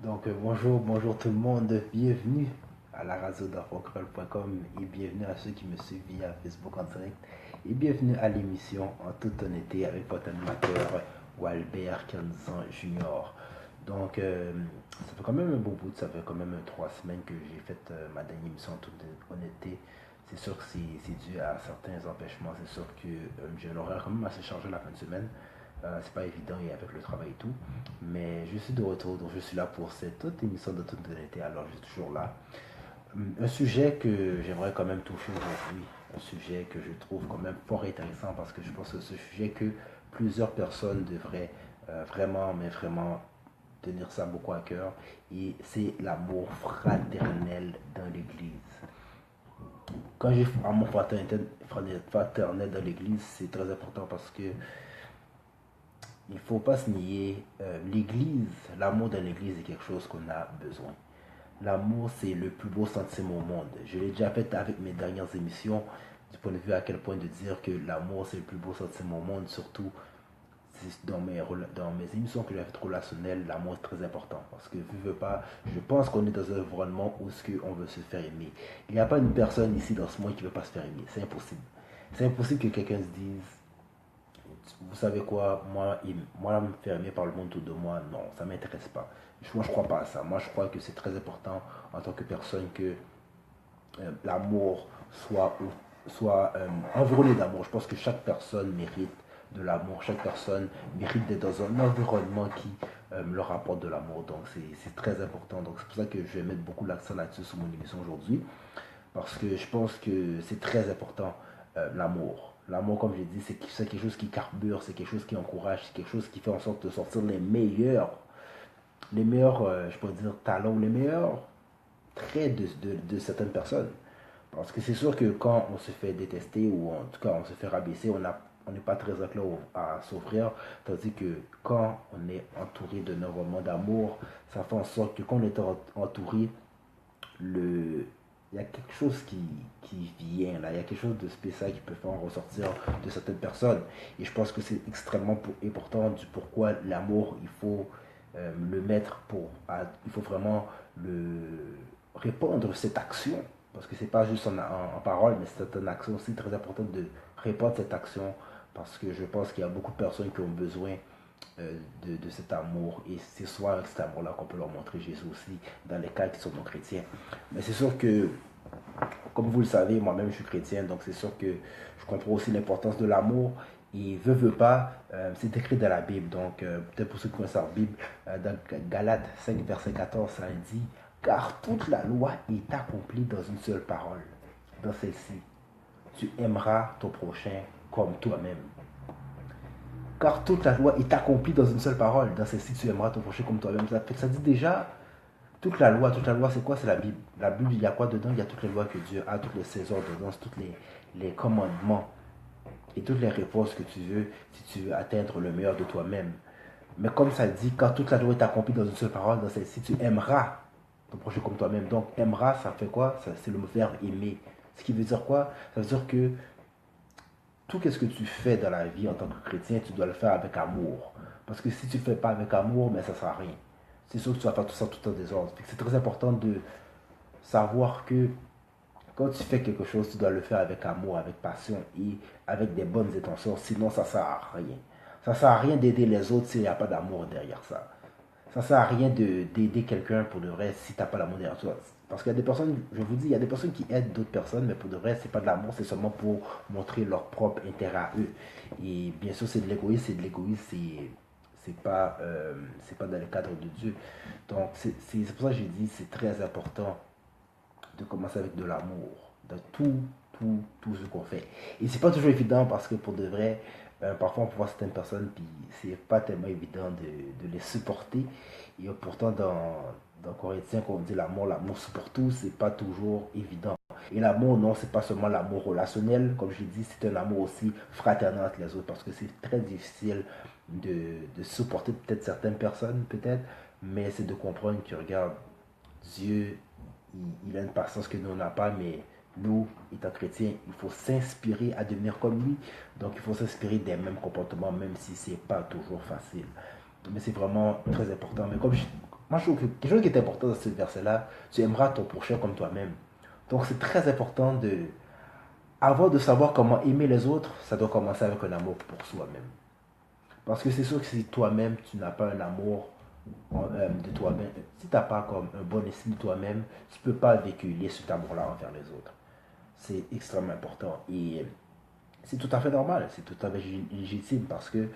Bonjour tout le monde, bienvenue à la radio d'enfantcreux.com et bienvenue à ceux qui me suivent via Facebook en direct et bienvenue à l'émission En toute honnêteté avec votre animateur Walbert Canzan Junior. Ça fait quand même un beau bout, ça fait quand même 3 semaines que j'ai fait ma dernière émission En toute honnêteté. C'est sûr que c'est dû à certains empêchements, c'est sûr que j'ai un horaire quand même assez chargé la fin de semaine. C'est pas évident et avec le travail et tout. Mais je suis de retour, donc je suis là pour cette autre émission de toute honnêteté. Alors je suis toujours là. Un sujet que j'aimerais quand même toucher aujourd'hui, un sujet que je trouve quand même fort intéressant parce que je pense que c'est ce sujet que plusieurs personnes devraient vraiment tenir ça beaucoup à cœur. Et c'est l'amour fraternel dans l'église. Quand j'ai amour fraternel dans l'église, c'est très important parce que il ne faut pas se nier, l'église, l'amour dans l'église est quelque chose qu'on a besoin. L'amour, c'est le plus beau sentiment au monde. Je l'ai déjà fait avec mes dernières émissions, du point de vue à quel point de dire que l'amour, c'est le plus beau sentiment au monde, surtout dans mes émissions que j'ai faites relationnelles, l'amour est très important. Parce que, je veux pas, je pense qu'on est dans un environnement où on veut se faire aimer. Il n'y a pas une personne ici dans ce monde qui ne veut pas se faire aimer. C'est impossible. C'est impossible que quelqu'un se dise vous savez quoi, moi me faire aimer par le monde autour de moi, non, ça ne m'intéresse pas. Moi, je crois pas à ça. Moi, je crois que c'est très important en tant que personne que l'amour soit environné d'amour. Je pense que chaque personne mérite de l'amour. Chaque personne mérite d'être dans un environnement qui leur apporte de l'amour. Donc, c'est très important. Donc, c'est pour ça que je vais mettre beaucoup l'accent là-dessus sur mon émission aujourd'hui. Parce que je pense que c'est très important, l'amour. L'amour, comme j'ai dit, c'est quelque chose qui carbure, c'est quelque chose qui encourage, c'est quelque chose qui fait en sorte de sortir les meilleurs, je pourrais dire, talents, les meilleurs traits de certaines personnes. Parce que c'est sûr que quand on se fait détester ou en tout cas on se fait rabaisser, on n'est pas très enclin à s'offrir. Tandis que quand on est entouré d'un environnement d'amour, ça fait en sorte que quand on est entouré, le, il y a quelque chose qui vient là, il y a quelque chose de spécial qui peut faire ressortir de certaines personnes. Et je pense que c'est extrêmement important du pourquoi l'amour, il faut le mettre il faut vraiment le répandre cette action. Parce que c'est pas juste en parole, mais c'est une action aussi très importante de répandre cette action. Parce que je pense qu'il y a beaucoup de personnes qui ont besoin de cet amour. Et c'est soit avec cet amour-là qu'on peut leur montrer Jésus aussi, dans les cas qui sont non chrétiens. Mais c'est sûr que, comme vous le savez, moi-même je suis chrétien, donc c'est sûr que je comprends aussi l'importance de l'amour. Et veut pas, c'est écrit dans la Bible. Donc, peut-être pour ceux qui connaissent la Bible, dans Galates 5, verset 14, ça dit car toute la loi est accomplie dans une seule parole. Dans celle-ci, tu aimeras ton prochain comme toi-même. Car toute la loi est accomplie dans une seule parole. Dans celle-ci, tu aimeras ton prochain comme toi-même. Ça dit déjà, toute la loi, c'est quoi? C'est la Bible. La Bible, il y a quoi dedans? Il y a toutes les lois que Dieu a, toutes les saisons dedans, tous les commandements et toutes les réponses que tu veux si tu veux atteindre le meilleur de toi-même. Mais comme ça dit, quand toute la loi est accomplie dans une seule parole, dans celle-ci, tu aimeras ton prochain comme toi-même. Donc, aimeras, ça fait quoi? C'est le verbe aimer. Ce qui veut dire quoi? Ça veut dire que tout ce que tu fais dans la vie en tant que chrétien, tu dois le faire avec amour. Parce que si tu ne fais pas avec amour, mais ça ne sert à rien. C'est sûr que tu vas faire tout ça tout en désordre. C'est très important de savoir que quand tu fais quelque chose, tu dois le faire avec amour, avec passion et avec des bonnes intentions. Sinon, ça ne sert à rien. Ça ne sert à rien d'aider les autres s'il n'y a pas d'amour derrière ça. Ça ne sert à rien d'aider quelqu'un pour de vrai si tu n'as pas d'amour derrière toi. Parce qu'il y a des personnes, je vous dis, il y a des personnes qui aident d'autres personnes, mais pour de vrai, c'est pas de l'amour, c'est seulement pour montrer leur propre intérêt à eux. Et bien sûr, c'est de l'égoïsme, c'est pas dans le cadre de Dieu. Donc, c'est pour ça que j'ai dit, c'est très important de commencer avec de l'amour dans tout ce qu'on fait. Et c'est pas toujours évident parce que pour de vrai, parfois on peut voir certaines personnes, puis c'est pas tellement évident de les supporter. Et pourtant, dans Corinthiens, quand on dit l'amour supporte tout, c'est pas toujours évident. Et l'amour, non, c'est pas seulement l'amour relationnel, comme je l'ai dit, c'est un amour aussi fraternel entre les autres, parce que c'est très difficile de supporter peut-être certaines personnes, peut-être, mais c'est de comprendre que, regarde, Dieu, il a une patience que nous, on n'a pas, mais nous, étant chrétiens, il faut s'inspirer à devenir comme lui. Donc, il faut s'inspirer des mêmes comportements, même si c'est pas toujours facile. Mais c'est vraiment très important. Mais moi je trouve que quelque chose qui est important dans ce verset-là, tu aimeras ton prochain comme toi-même. Donc c'est très important de, avant de savoir comment aimer les autres, ça doit commencer avec un amour pour soi-même. Parce que c'est sûr que si toi-même, tu n'as pas un amour de toi-même, si tu n'as pas comme un bon estime de toi-même, tu ne peux pas véhiculer cet amour-là envers les autres. C'est extrêmement important. Et c'est tout à fait normal, c'est tout à fait légitime parce que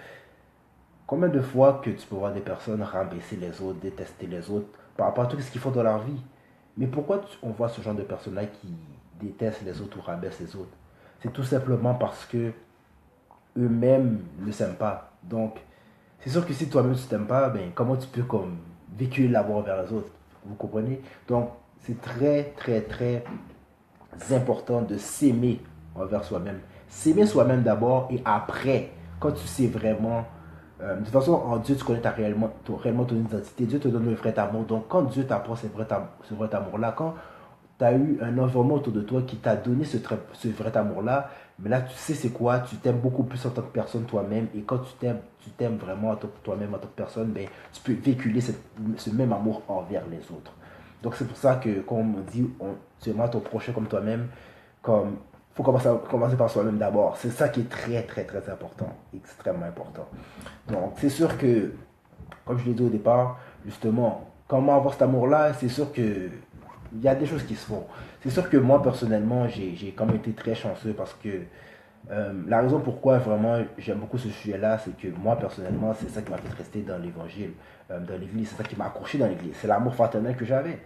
combien de fois que tu peux voir des personnes rabaisser les autres, détester les autres par rapport à tout ce qu'ils font dans leur vie. Mais pourquoi on voit ce genre de personnes-là qui détestent les autres ou rabaissent les autres? C'est tout simplement parce que eux-mêmes ne s'aiment pas. Donc, c'est sûr que si toi-même tu t'aimes pas, ben, comment tu peux comme véhiculer l'amour vers les autres? Vous comprenez? Donc, c'est très, très, très important de s'aimer envers soi-même. S'aimer soi-même d'abord et après, quand tu sais vraiment, de toute façon, en Dieu, tu connais réellement ton identité. Dieu te donne le vrai amour. Donc, quand Dieu t'apprend ce vrai amour-là, quand tu as eu un environnement autour de toi qui t'a donné ce vrai amour-là, mais là, tu sais c'est quoi, tu t'aimes beaucoup plus en tant que personne toi-même, et quand tu t'aimes vraiment en tant que toi-même, en tant que personne, ben, tu peux véhiculer ce même amour envers les autres. Donc c'est pour ça que quand on dit, tu aimes ton prochain comme toi-même, comme faut commencer par soi-même d'abord. C'est ça qui est très, très, très important, extrêmement important. Donc c'est sûr que, comme je l'ai dit au départ, justement, comment avoir cet amour-là, c'est sûr que il y a des choses qui se font. C'est sûr que moi, personnellement, j'ai quand même été très chanceux parce que la raison pourquoi vraiment j'aime beaucoup ce sujet-là, c'est que moi, personnellement, c'est ça qui m'a fait rester dans l'évangile, dans l'église. C'est ça qui m'a accroché dans l'église. C'est l'amour fraternel que j'avais.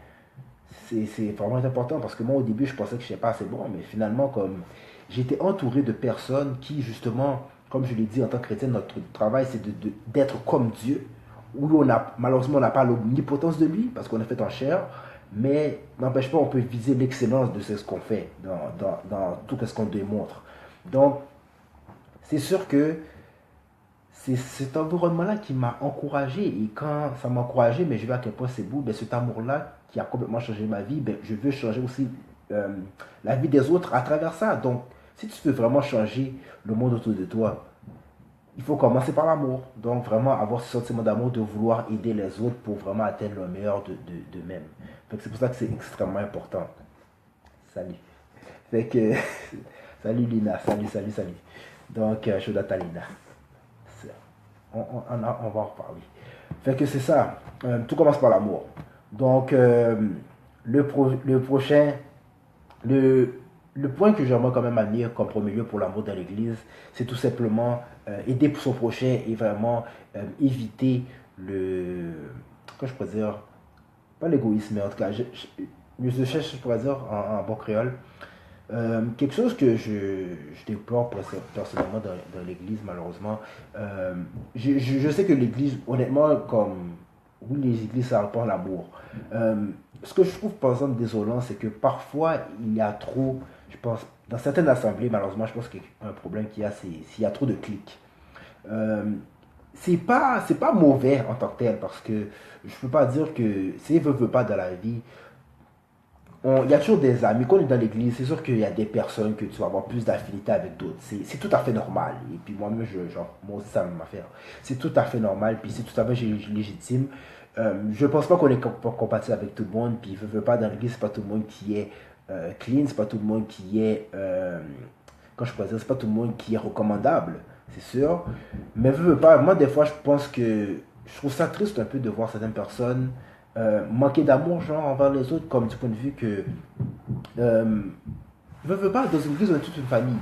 C'est vraiment important parce que moi, au début, je pensais que je n'étais pas assez bon, mais finalement, comme j'étais entouré de personnes qui, justement, comme je l'ai dit en tant que chrétien, notre travail, c'est d'être comme Dieu, où malheureusement, on n'a pas l'omnipotence de lui parce qu'on est fait en chair, mais n'empêche pas, on peut viser l'excellence de ce qu'on fait dans tout ce qu'on démontre. Donc, c'est sûr que c'est cet environnement-là qui m'a encouragé. Et quand ça m'a encouragé, mais je vois à quel point c'est beau, ben, cet amour-là qui a complètement changé ma vie, ben, je veux changer aussi euh, la vie des autres à travers ça. Donc, si tu veux vraiment changer le monde autour de toi, il faut commencer par l'amour. Donc, vraiment avoir ce sentiment d'amour, de vouloir aider les autres pour vraiment atteindre le meilleur d'eux-mêmes. C'est pour ça que c'est extrêmement important. Salut. Fait que, salut Lina, salut. Donc, je suis Lina. On va en reparler. Fait que c'est ça. Tout commence par l'amour. Donc, le prochain, le, le point que j'aimerais quand même amener comme premier lieu pour l'amour dans l'église, c'est tout simplement aider pour son prochain et vraiment éviter le. Comment je pourrais dire? Pas l'égoïsme, mais en tout cas, je cherche, je pourrais dire en bon créole. Quelque chose que je déplore personnellement dans l'église, malheureusement. Je sais que l'église, honnêtement, comme. Oui, les églises, ça apprend l'amour. Ce que je trouve, par exemple, désolant, c'est que parfois, il y a trop. Je pense, dans certaines assemblées, malheureusement, je pense qu'un problème qu'il y a, c'est s'il y a trop de clics. Euh, c'est pas mauvais en tant que tel, parce que je peux pas dire que si veut pas dans la vie, il y a toujours des amis. Quand on est dans l'église, c'est sûr qu'il y a des personnes que tu vas avoir plus d'affinité avec d'autres. C'est tout à fait normal. Et puis moi-même, moi aussi, ça m'a fait. C'est tout à fait normal. Puis c'est tout à fait légitime. Je pense pas qu'on est compatible avec tout le monde. Puis veut pas dans l'église, c'est pas tout le monde qui est clean. C'est pas tout le monde qui est. Quand je peux dire, c'est pas tout le monde qui est recommandable. C'est sûr. Mais veut pas. Moi, des fois, je pense que. Je trouve ça triste un peu de voir certaines personnes manquer d'amour genre envers les autres comme du point de vue que veux pas dans une église on est toute une famille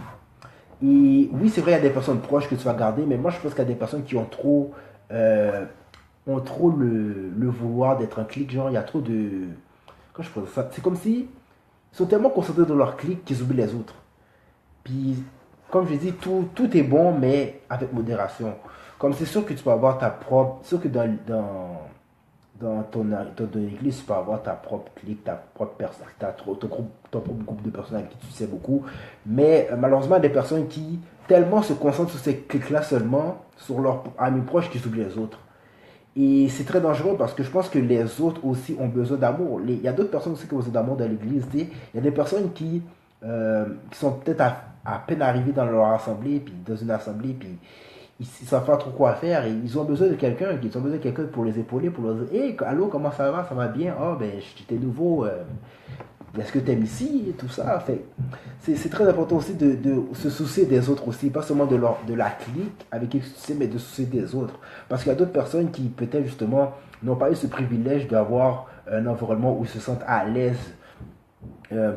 et oui c'est vrai il y a des personnes proches que tu vas garder mais moi je pense qu'il y a des personnes qui ont trop le vouloir d'être un clic genre il y a trop de quand je pense ça c'est comme si ils sont tellement concentrés dans leur clic qu'ils oublient les autres puis comme je dis tout est bon mais avec modération comme c'est sûr que tu peux avoir ta propre c'est sûr que dans ton église, tu peux avoir ta propre clique, ta propre personne, ton propre groupe de personnes avec qui tu sais beaucoup. Mais malheureusement, il y a des personnes qui tellement se concentrent sur ces clics-là seulement, sur leurs amis proches, qu'ils oublient les autres. Et c'est très dangereux parce que je pense que les autres aussi ont besoin d'amour. Il y a d'autres personnes aussi qui ont besoin d'amour dans l'église. Il y a des personnes qui sont peut-être à peine arrivées dans leur assemblée, puis dans une assemblée, puis ils savent pas trop quoi faire. Et ils ont besoin de quelqu'un. Ils ont besoin de quelqu'un pour les épauler, pour leur dire, hey, allô, comment ça va? Ça va bien? Oh, ben, j'étais nouveau. Est-ce que tu aimes ici? Et tout ça. Fait, c'est très important aussi de se soucier des autres aussi. Pas seulement de la clique avec qui tu sais, mais de se soucier des autres. Parce qu'il y a d'autres personnes qui, peut-être, justement, n'ont pas eu ce privilège d'avoir un environnement où ils se sentent à l'aise,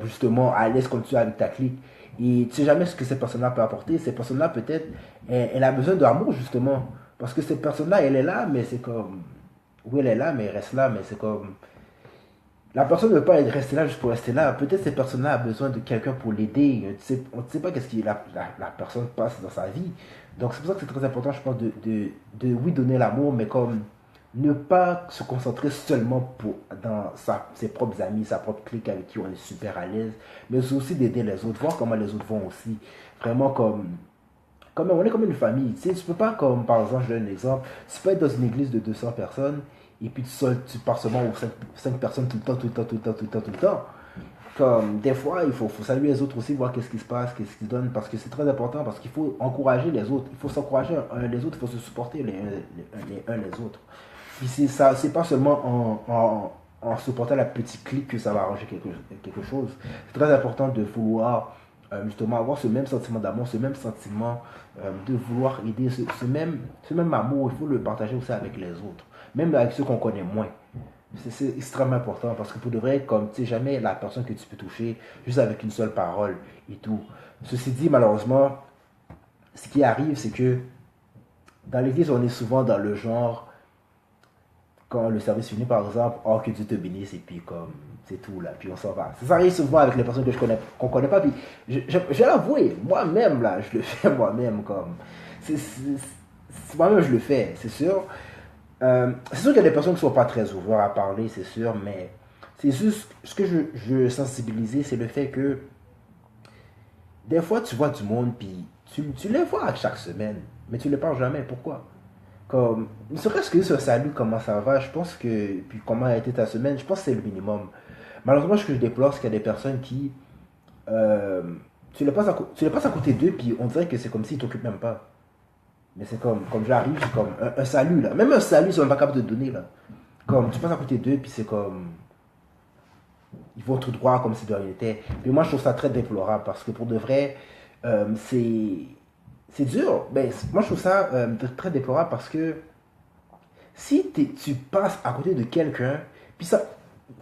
justement, à l'aise comme tu es avec ta clique. Et tu sais jamais ce que cette personne-là peut apporter. Cette personne-là, peut-être, elle a besoin d'amour, justement. Parce que cette personne-là, elle est là, mais c'est comme... Oui, elle est là, mais elle reste là, mais c'est comme... La personne ne veut pas rester là juste pour rester là. Peut-être cette personne-là a besoin de quelqu'un pour l'aider. On ne sait pas qu'est-ce que la personne passe dans sa vie. Donc c'est pour ça que c'est très important, je pense, de oui donner l'amour, mais comme ne pas se concentrer seulement dans ses propres amis, sa propre clique avec qui on est super à l'aise, mais aussi d'aider les autres, voir comment les autres vont aussi. Vraiment comme on est comme une famille. Tu sais, tu peux pas, comme par exemple, je donne un exemple, tu peux être dans une église de 200 personnes et puis tu pars seulement aux 5 personnes tout le temps, tout le temps, tout le temps, tout le temps, tout le temps. Comme des fois, faut saluer les autres aussi, voir qu'est-ce qui se passe, qu'est-ce qu'ils donnent, parce que c'est très important, parce qu'il faut encourager les autres. Il faut s'encourager les autres, il faut se supporter les uns les autres. Puis c'est ça, c'est pas seulement en supportant la petite clique que ça va arranger quelque chose. C'est très important de vouloir justement avoir ce même sentiment d'amour, ce même sentiment de vouloir aider, ce même amour, il faut le partager aussi avec les autres, même avec ceux qu'on connaît moins. C'est extrêmement important parce que pour de vrai, comme tu sais jamais la personne que tu peux toucher juste avec une seule parole et tout. Ceci dit, malheureusement, ce qui arrive, c'est que dans l'église, on est souvent dans le genre, quand le service finit par exemple, oh que Dieu te bénisse, et puis comme c'est tout là, puis on s'en va. Ça arrive souvent avec les personnes que qu'on connaît pas, puis je vais l'avouer, moi-même là, je le fais moi-même, comme, moi-même je le fais, c'est sûr. C'est sûr qu'il y a des personnes qui ne sont pas très ouvertes à parler, c'est sûr, mais c'est juste ce que je veux sensibiliser, c'est le fait que des fois tu vois du monde, puis tu les vois à chaque semaine, mais tu ne les parles jamais. Pourquoi? Comme, ne serait-ce que ce salut, comment ça va, je pense que, puis comment a été ta semaine, je pense que c'est le minimum. Malheureusement, ce que je déplore, c'est qu'il y a des personnes qui, euh, tu les passes à côté d'eux, puis on dirait que c'est comme s'ils ne t'occupent même pas. Mais c'est comme j'arrive, c'est comme un salut là. Même un salut, ils sont pas capables de donner là. Comme tu passes à côté d'eux, puis c'est comme. Ils vont tout droit comme si de rien n'était. Mais moi, je trouve ça très déplorable parce que pour de vrai, c'est dur. Mais moi, je trouve ça très déplorable parce que si tu passes à côté de quelqu'un, puis ça.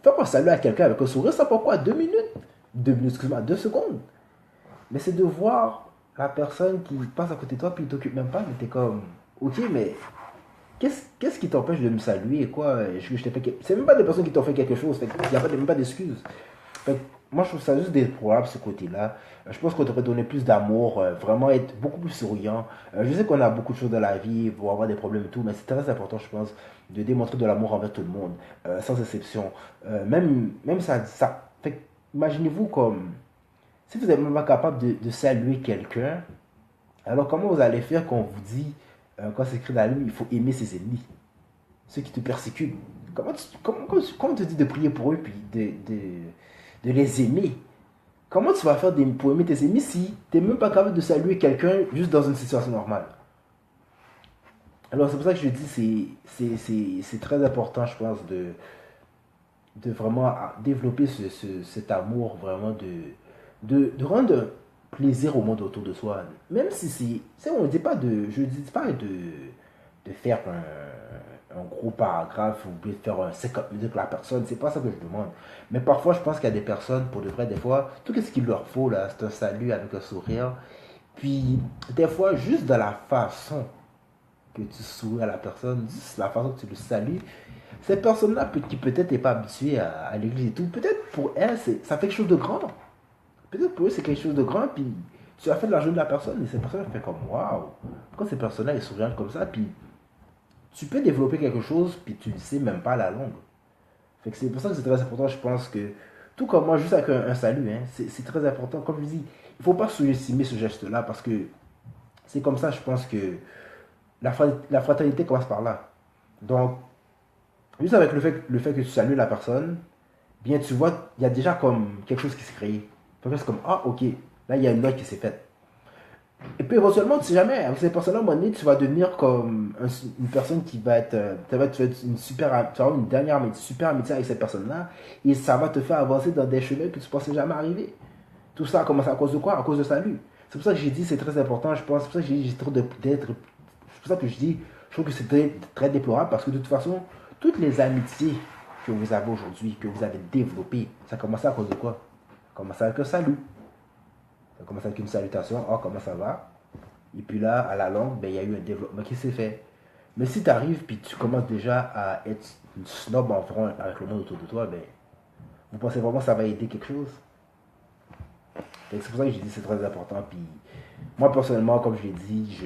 Fais pas un salut à quelqu'un avec un sourire, ça prend quoi? 2 minutes? 2 minutes, excuse-moi, 2 secondes. Mais c'est de voir la personne qui passe à côté de toi, puis il t'occupe même pas, mais t'es comme. Ok, mais qu'est-ce qui t'empêche de me saluer quoi? C'est même pas des personnes qui t'ont fait quelque chose, il n'y a même pas d'excuses. Moi, je trouve ça juste déplorable ce côté-là. Je pense qu'on devrait donner plus d'amour, vraiment être beaucoup plus souriant. Je sais qu'on a beaucoup de choses dans la vie, pour avoir des problèmes et tout, mais c'est très important, je pense, de démontrer de l'amour envers tout le monde, sans exception. Même ça fait, imaginez-vous comme, si vous n'êtes même pas capable de saluer quelqu'un, alors comment vous allez faire quand on vous dit, quand c'est écrit dans la Bible, il faut aimer ses ennemis, ceux qui te persécutent. Comment te dit de prier pour eux puis de les aimer? Comment tu vas faire pour aimer tes ennemis si tu n'es même pas capable de saluer quelqu'un juste dans une situation normale? Alors c'est pour ça que je dis c'est très important, je pense, de vraiment développer cet amour, vraiment de rendre plaisir au monde autour de soi. Même si on ne dit pas je ne dis pas de faire un gros paragraphe ou de faire un 50 minutes avec la personne, c'est pas ça que je demande. Mais parfois, je pense qu'il y a des personnes, pour de vrai, des fois, tout ce qu'il leur faut, là, c'est un salut avec un sourire. Puis, des fois, juste de la façon que tu souris à la personne, juste la façon que tu le salues, cette personne-là, qui peut-être n'est pas habituée à l'église et tout, peut-être pour elle, ça fait quelque chose de grand. Peut-être pour eux, c'est quelque chose de grand, puis tu as fait de la journée de la personne, et cette personne fait comme waouh, pourquoi cette personne-là est souriante comme ça, puis tu peux développer quelque chose, puis tu ne sais même pas à la longue. Fait que c'est pour ça que c'est très important, je pense que, tout comme moi, juste avec un salut, hein, c'est très important. Comme je dis, il ne faut pas sous-estimer ce geste-là, parce que c'est comme ça, je pense que la fraternité commence par là. Donc, juste avec le fait que tu salues la personne, bien tu vois, il y a déjà comme quelque chose qui s'est créé. C'est comme, ah ok, là il y a une note qui s'est faite. Et puis éventuellement, tu sais jamais, avec cette personne-là, à un moment donné, tu vas devenir comme une personne qui va être, tu vas être une super, tu vas avoir une dernière super amitié avec cette personne-là, et ça va te faire avancer dans des chemins que tu pensais jamais arriver. Tout ça a commencé à cause de quoi? À cause de salut. C'est pour ça que j'ai dit c'est très important, je pense. C'est pour ça que j'ai dit j'ai trop d'être. C'est pour ça que je dis, je trouve que c'est très, très déplorable parce que de toute façon, toutes les amitiés que vous avez aujourd'hui, que vous avez développées, ça commence à cause de quoi? Ça commence avec un salut. Ça commence avec une salutation. Oh, comment ça va? Et puis là, à la longue, ben, il y a eu un développement qui s'est fait. Mais si tu arrives puis tu commences déjà à être une snob en front avec le monde autour de toi, ben, vous pensez vraiment que ça va aider quelque chose? C'est pour ça que j'ai dit c'est très important. Puis moi personnellement, comme je l'ai dit,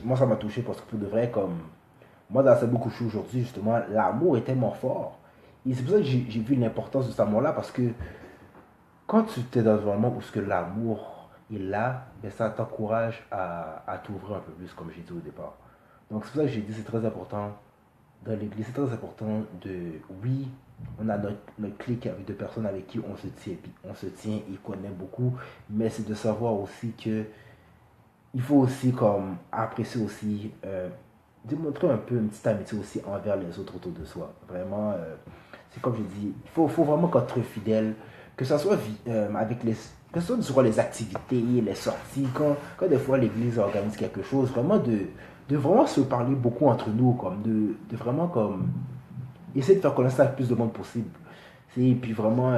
moi ça m'a touché parce que pour de vrai, comme moi dans ce beaucoup je suis aujourd'hui, justement, l'amour est tellement fort. Et c'est pour ça que j'ai vu l'importance de cet amour-là parce que quand tu es dans un moment où ce que l'amour est là, ben ça t'encourage à t'ouvrir un peu plus, comme j'ai dit au départ. Donc c'est pour ça que j'ai dit c'est très important dans l'église, c'est très important de, oui, on a notre clique avec deux personnes avec qui on se tient et connaît beaucoup, mais c'est de savoir aussi que il faut aussi comme apprécier aussi, démontrer un peu une petite amitié aussi envers les autres autour de soi. Vraiment, c'est comme je dis, faut vraiment être fidèle, que ce soit avec les, que ce soit durant les activités, les sorties, quand des fois l'église organise quelque chose, vraiment de vraiment se parler beaucoup entre nous, comme de vraiment comme essayer de faire connaître ça avec plus de monde possible. Et puis vraiment,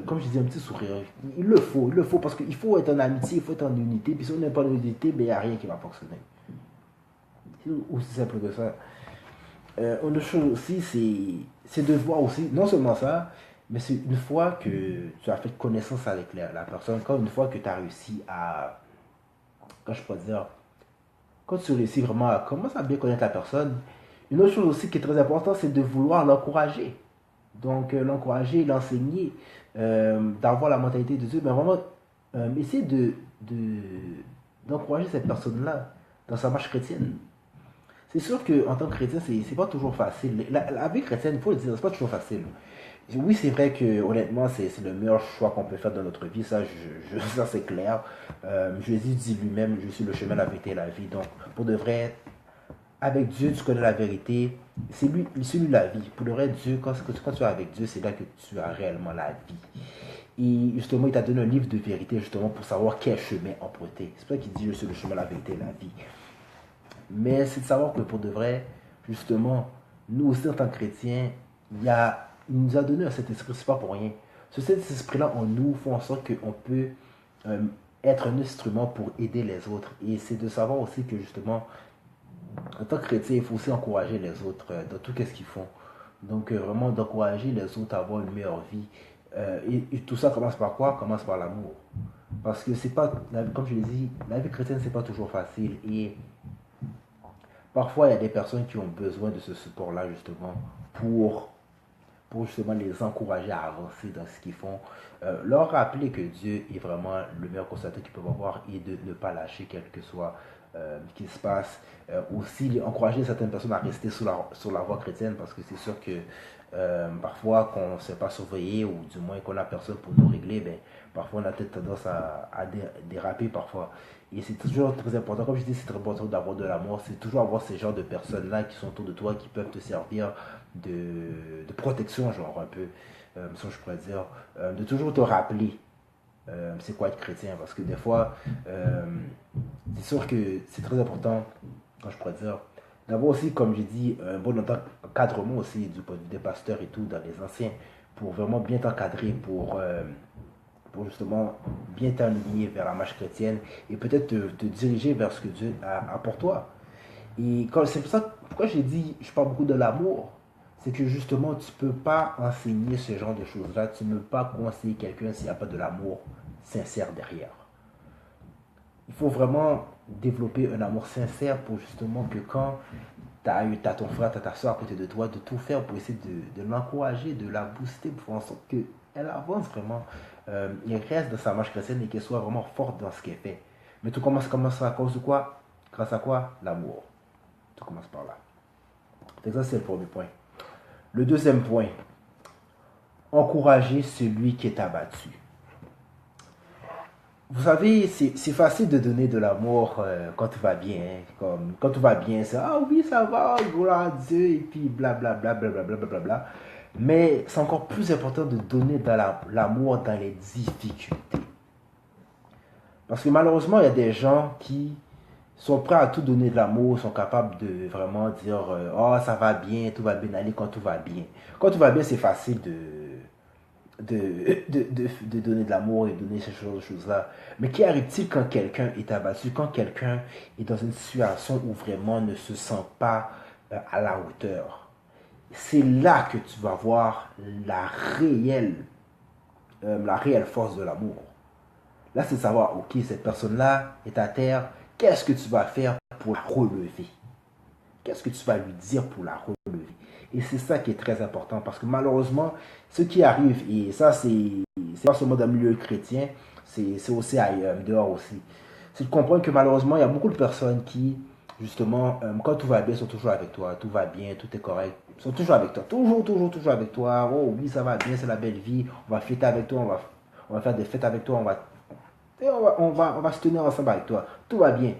comme je disais, un petit sourire. Il le faut parce qu'il faut être en amitié, il faut être en unité. Puis si on n'est pas en unité, ben, il n'y a rien qui va fonctionner. C'est aussi simple que ça. Une autre chose aussi, c'est de voir aussi, non seulement ça, mais c'est une fois que tu as fait connaissance avec la personne, quand une fois que tu as réussi à, quand je peux dire, quand tu réussis vraiment à commencer à bien connaître la personne, une autre chose aussi qui est très importante, c'est de vouloir l'encourager. Donc, l'encourager, l'enseigner, d'avoir la mentalité de Dieu, mais vraiment essayer d'encourager cette personne-là dans sa marche chrétienne. C'est sûr qu'en tant que chrétien, c'est pas toujours facile. La vie chrétienne, il faut le dire, c'est pas toujours facile. Oui, c'est vrai que honnêtement, c'est le meilleur choix qu'on peut faire dans notre vie, ça, ça c'est clair. Jésus dit lui-même, je suis le chemin, la vérité et la vie. Donc, pour de vrai, avec Dieu, tu connais la vérité. C'est lui la vie. Pour le vrai, Dieu, quand tu es avec Dieu, c'est là que tu as réellement la vie. Et justement, il t'a donné un livre de vérité, justement, pour savoir quel chemin emprunter. C'est pour ça qu'il dit, je suis le chemin, la vérité et la vie. Mais c'est de savoir que pour de vrai, justement, nous aussi en tant que chrétiens, il nous a donné cet esprit, c'est pas pour rien. Cet esprit-là en nous fait en sorte qu'on peut euh, être un instrument pour aider les autres. Et c'est de savoir aussi que justement, en tant que chrétien, il faut aussi encourager les autres dans tout ce qu'ils font. Donc vraiment d'encourager les autres à avoir une meilleure vie. Et tout ça commence par quoi? Commence par l'amour. Parce que c'est pas, comme je l'ai dit, la vie chrétienne, c'est pas toujours facile. Et parfois, il y a des personnes qui ont besoin de ce support-là, justement, pour, pour justement les encourager à avancer dans ce qu'ils font. Leur rappeler que Dieu est vraiment le meilleur consolateur qu'ils peuvent avoir et de ne pas lâcher, quel que soit ce qui se passe. Aussi, encourager certaines personnes à rester sur la voie chrétienne parce que c'est sûr que parfois, qu'on ne s'est pas surveillé ou du moins qu'on n'a personne pour nous régler, ben, parfois on a peut-être tendance à déraper parfois. Et c'est toujours très important, comme je dis, c'est très important d'avoir de l'amour. C'est toujours avoir ces genres de personnes-là qui sont autour de toi, qui peuvent te servir de protection, genre un peu, ça je pourrais dire, de toujours te rappeler c'est quoi être chrétien. Parce que des fois, c'est sûr que c'est très important, quand je pourrais dire, d'avoir aussi, comme j'ai dit, un bon encadrement aussi du point de vue des pasteurs et tout, dans les anciens, pour vraiment bien t'encadrer, pour justement bien t'aligner vers la marche chrétienne et peut-être te diriger vers ce que Dieu a pour toi. Et c'est pour ça, pourquoi j'ai dit, je parle beaucoup de l'amour, c'est que justement, tu ne peux pas enseigner ce genre de choses-là, tu ne peux pas conseiller quelqu'un s'il n'y a pas de l'amour sincère derrière. Il faut vraiment développer un amour sincère pour justement que quand tu as ton frère, tu as ta soeur à côté de toi, de tout faire pour essayer de l'encourager, de la booster pour faire en sorte qu'elle avance vraiment, et reste dans sa marche chrétienne et qu'elle soit vraiment forte dans ce qu'elle fait. Mais tout commence à cause de quoi? Grâce à quoi? L'amour. Tout commence par là. Donc ça, c'est le premier point. Le deuxième point, encourager celui qui est abattu. Vous savez, c'est facile de donner de l'amour quand tout va bien, hein. Comme, quand tout va bien, c'est ah oui, ça va, gloire à Dieu, et puis blablabla, blablabla, blablabla. Mais c'est encore plus important de donner de l'amour dans les difficultés. Parce que malheureusement, il y a des gens qui sont prêts à tout donner de l'amour, sont capables de vraiment dire oh, ça va bien, tout va bien aller quand tout va bien. Quand tout va bien, c'est facile de donner de l'amour et de donner ces choses-là. Mais qu'arrive-t-il quand quelqu'un est abattu, quand quelqu'un est dans une situation où vraiment ne se sent pas à la hauteur? C'est là que tu vas voir la réelle force de l'amour. Là, c'est de savoir, ok, cette personne-là est à terre, qu'est-ce que tu vas faire pour la relever? Qu'est-ce que tu vas lui dire pour la relever? Et c'est ça qui est très important parce que malheureusement, ce qui arrive, et ça c'est pas seulement dans le milieu chrétien, c'est aussi ailleurs, dehors aussi, c'est de comprendre que malheureusement, il y a beaucoup de personnes qui, justement, quand tout va bien, sont toujours avec toi, tout va bien, tout est correct, ils sont toujours avec toi, toujours avec toi, oh oui, ça va bien, c'est la belle vie, on va fêter avec toi, on va faire des fêtes avec toi, on va se tenir ensemble avec toi, tout va bien.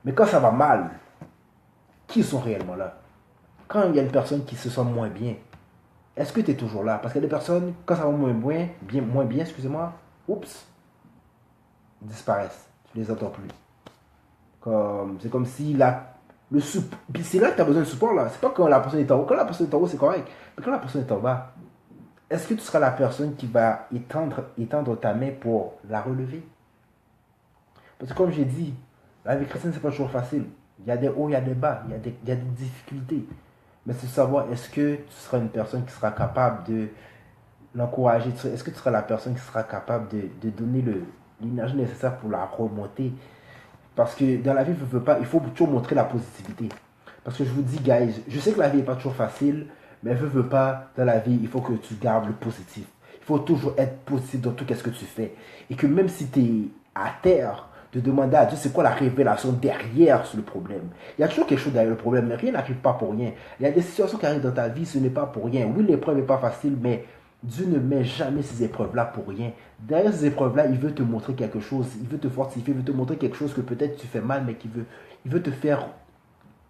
Mais quand ça va mal, qui sont réellement là? Quand il y a une personne qui se sent moins bien, est-ce que tu es toujours là? Parce qu'il y a des personnes, quand ça va moins bien, excusez-moi, oups, ils disparaissent. Tu ne les entends plus. C'est comme si puis c'est là que tu as besoin de support là. C'est pas quand la personne est en haut. Quand la personne est en haut, c'est correct. Mais quand la personne est en bas, est-ce que tu seras la personne qui va étendre ta main pour la relever? Parce que comme j'ai dit, la vie chrétienne, c'est pas toujours facile. Il y a des hauts, il y a des bas, il y a des difficultés. Mais c'est savoir, est-ce que tu seras une personne qui sera capable de l'encourager? Est-ce que tu seras la personne qui sera capable de donner l'énergie nécessaire pour la remonter? Parce que dans la vie, il faut toujours montrer la positivité. Parce que je vous dis, guys, je sais que la vie n'est pas toujours facile, mais veux pas, dans la vie, il faut que tu gardes le positif. Il faut toujours être positif dans tout ce que tu fais. Et que même si tu es à terre, de demander à Dieu c'est quoi la révélation derrière le problème. Il y a toujours quelque chose derrière le problème, mais rien n'arrive pas pour rien. Il y a des situations qui arrivent dans ta vie, ce n'est pas pour rien. Oui, l'épreuve n'est pas facile, mais Dieu ne met jamais ces épreuves-là pour rien. Derrière ces épreuves-là, il veut te montrer quelque chose, il veut te fortifier, il veut te montrer quelque chose que peut-être tu fais mal, mais il veut te faire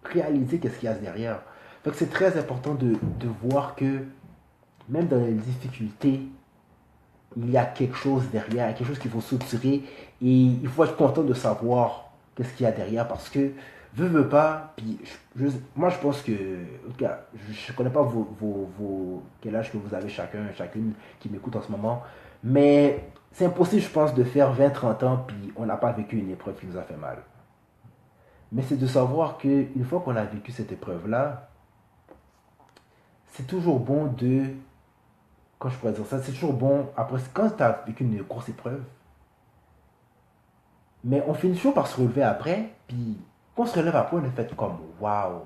réaliser qu'est-ce qu'il y a derrière. Donc c'est très important de voir que même dans les difficultés, il y a quelque chose derrière, quelque chose qu'il faut soutirer et il faut être content de savoir qu'est-ce qu'il y a derrière parce que veux pas, puis moi je pense que, en tout cas, je connais pas quel âge que vous avez chacune qui m'écoute en ce moment, mais c'est impossible je pense de faire 20-30 ans puis on n'a pas vécu une épreuve qui nous a fait mal. Mais c'est de savoir qu'une fois qu'on a vécu cette épreuve-là, c'est toujours bon quand je pourrais dire ça, c'est toujours bon, après, quand tu as vécu une grosse épreuve, mais on finit toujours par se relever après, puis quand on se relève après, on est fait comme, waouh,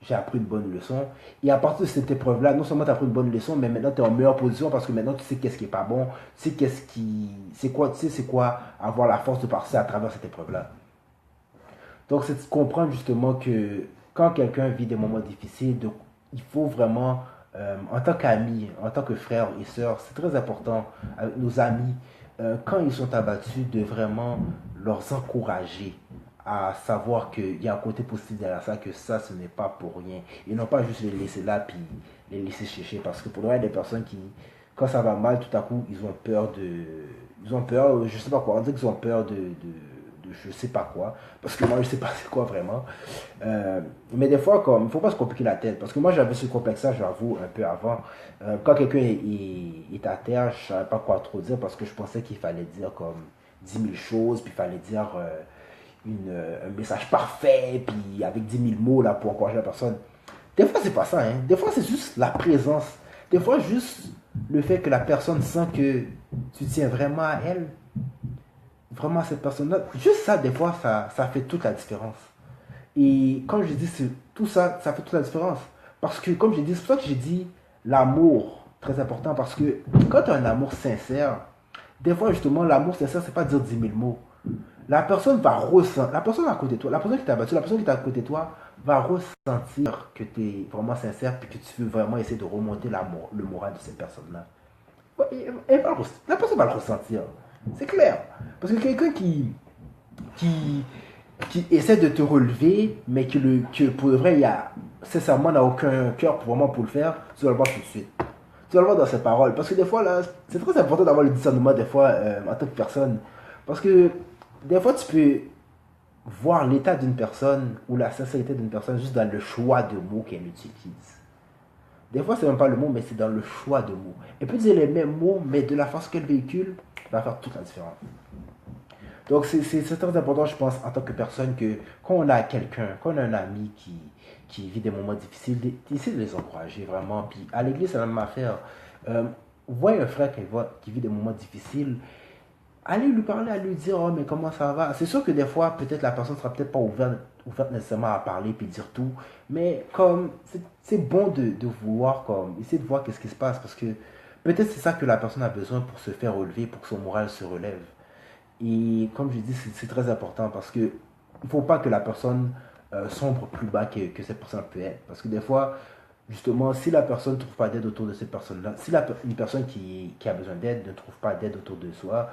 j'ai appris une bonne leçon. Et à partir de cette épreuve-là, non seulement tu as appris une bonne leçon, mais maintenant tu es en meilleure position parce que maintenant tu sais qu'est-ce qui est pas bon, tu sais c'est quoi avoir la force de passer à travers cette épreuve-là. Donc c'est de comprendre justement que quand quelqu'un vit des moments difficiles, il faut vraiment, en tant qu'amis, en tant que frères et sœurs, c'est très important avec nos amis, quand ils sont abattus, de vraiment leur encourager à savoir qu'il y a un côté positif derrière ça, que ça, ce n'est pas pour rien. Et non pas juste les laisser là, puis les laisser chercher. Parce que pour le reste, il y a des personnes qui, quand ça va mal, tout à coup, ils ont peur ils ont peur, je sais pas quoi, on dit qu'ils ont peur de je sais pas quoi, parce que moi je sais pas c'est quoi vraiment. Mais des fois, comme il faut pas se compliquer la tête, parce que moi j'avais ce complexe-là, j'avoue, un peu avant. Quand quelqu'un est à terre, je savais pas quoi trop dire, parce que je pensais qu'il fallait dire comme 10 000 choses, puis il fallait dire un message parfait, puis avec 10 000 mots là pour encourager la personne. Des fois, c'est pas ça, hein. Des fois, c'est juste la présence. Des fois, juste le fait que la personne sent que tu tiens vraiment à elle, vraiment à cette personne-là. Juste ça, des fois, ça fait toute la différence. Et quand je dis tout ça, ça fait toute la différence. Parce que, comme j'ai dit, c'est pour ça que j'ai dit l'amour, très important. Parce que quand tu as un amour sincère, des fois, justement, l'amour sincère, c'est pas dire 10 000 mots. La personne va ressentir, la personne à côté de toi, la personne qui t'a battu, la personne qui est à côté de toi, va ressentir que tu es vraiment sincère puis que tu veux vraiment essayer de remonter le moral de cette personne-là. La personne va le ressentir. C'est clair. Parce que quelqu'un qui, qui essaie de te relever, mais que pour de vrai, il y a, sincèrement, n'a aucun cœur pour vraiment pour le faire, tu vas le voir tout de suite. Tu vas le voir dans ses paroles. Parce que des fois, là, c'est très important d'avoir le discernement, des fois, en tant que personne. Parce que des fois, tu peux voir l'état d'une personne ou la sincérité d'une personne juste dans le choix de mots qu'elle utilise. Des fois, c'est même pas le mot, mais c'est dans le choix de mots. Elle peut dire les mêmes mots, mais de la façon qu'elle véhicule, va faire toute la différence. Donc, c'est très important, je pense, en tant que personne, que quand on a quelqu'un, quand on a un ami qui vit des moments difficiles, d'essayer de les encourager vraiment. Puis à l'église, c'est la même affaire. Vous voyez un frère qui vit des moments difficiles, allez lui parler, à lui dire, oh, mais comment ça va? C'est sûr que des fois, peut-être la personne ne sera peut-être pas ouverte nécessairement à parler puis dire tout, mais comme c'est bon de vouloir, comme, essayer de voir qu'est-ce qui se passe, parce que peut-être c'est ça que la personne a besoin pour se faire relever, pour que son moral se relève. Et comme je dis, c'est très important parce que il ne faut pas que la personne sombre plus bas que cette personne peut être. Parce que des fois, justement, si la personne ne trouve pas d'aide autour de cette personne-là, si une personne qui a besoin d'aide ne trouve pas d'aide autour de soi,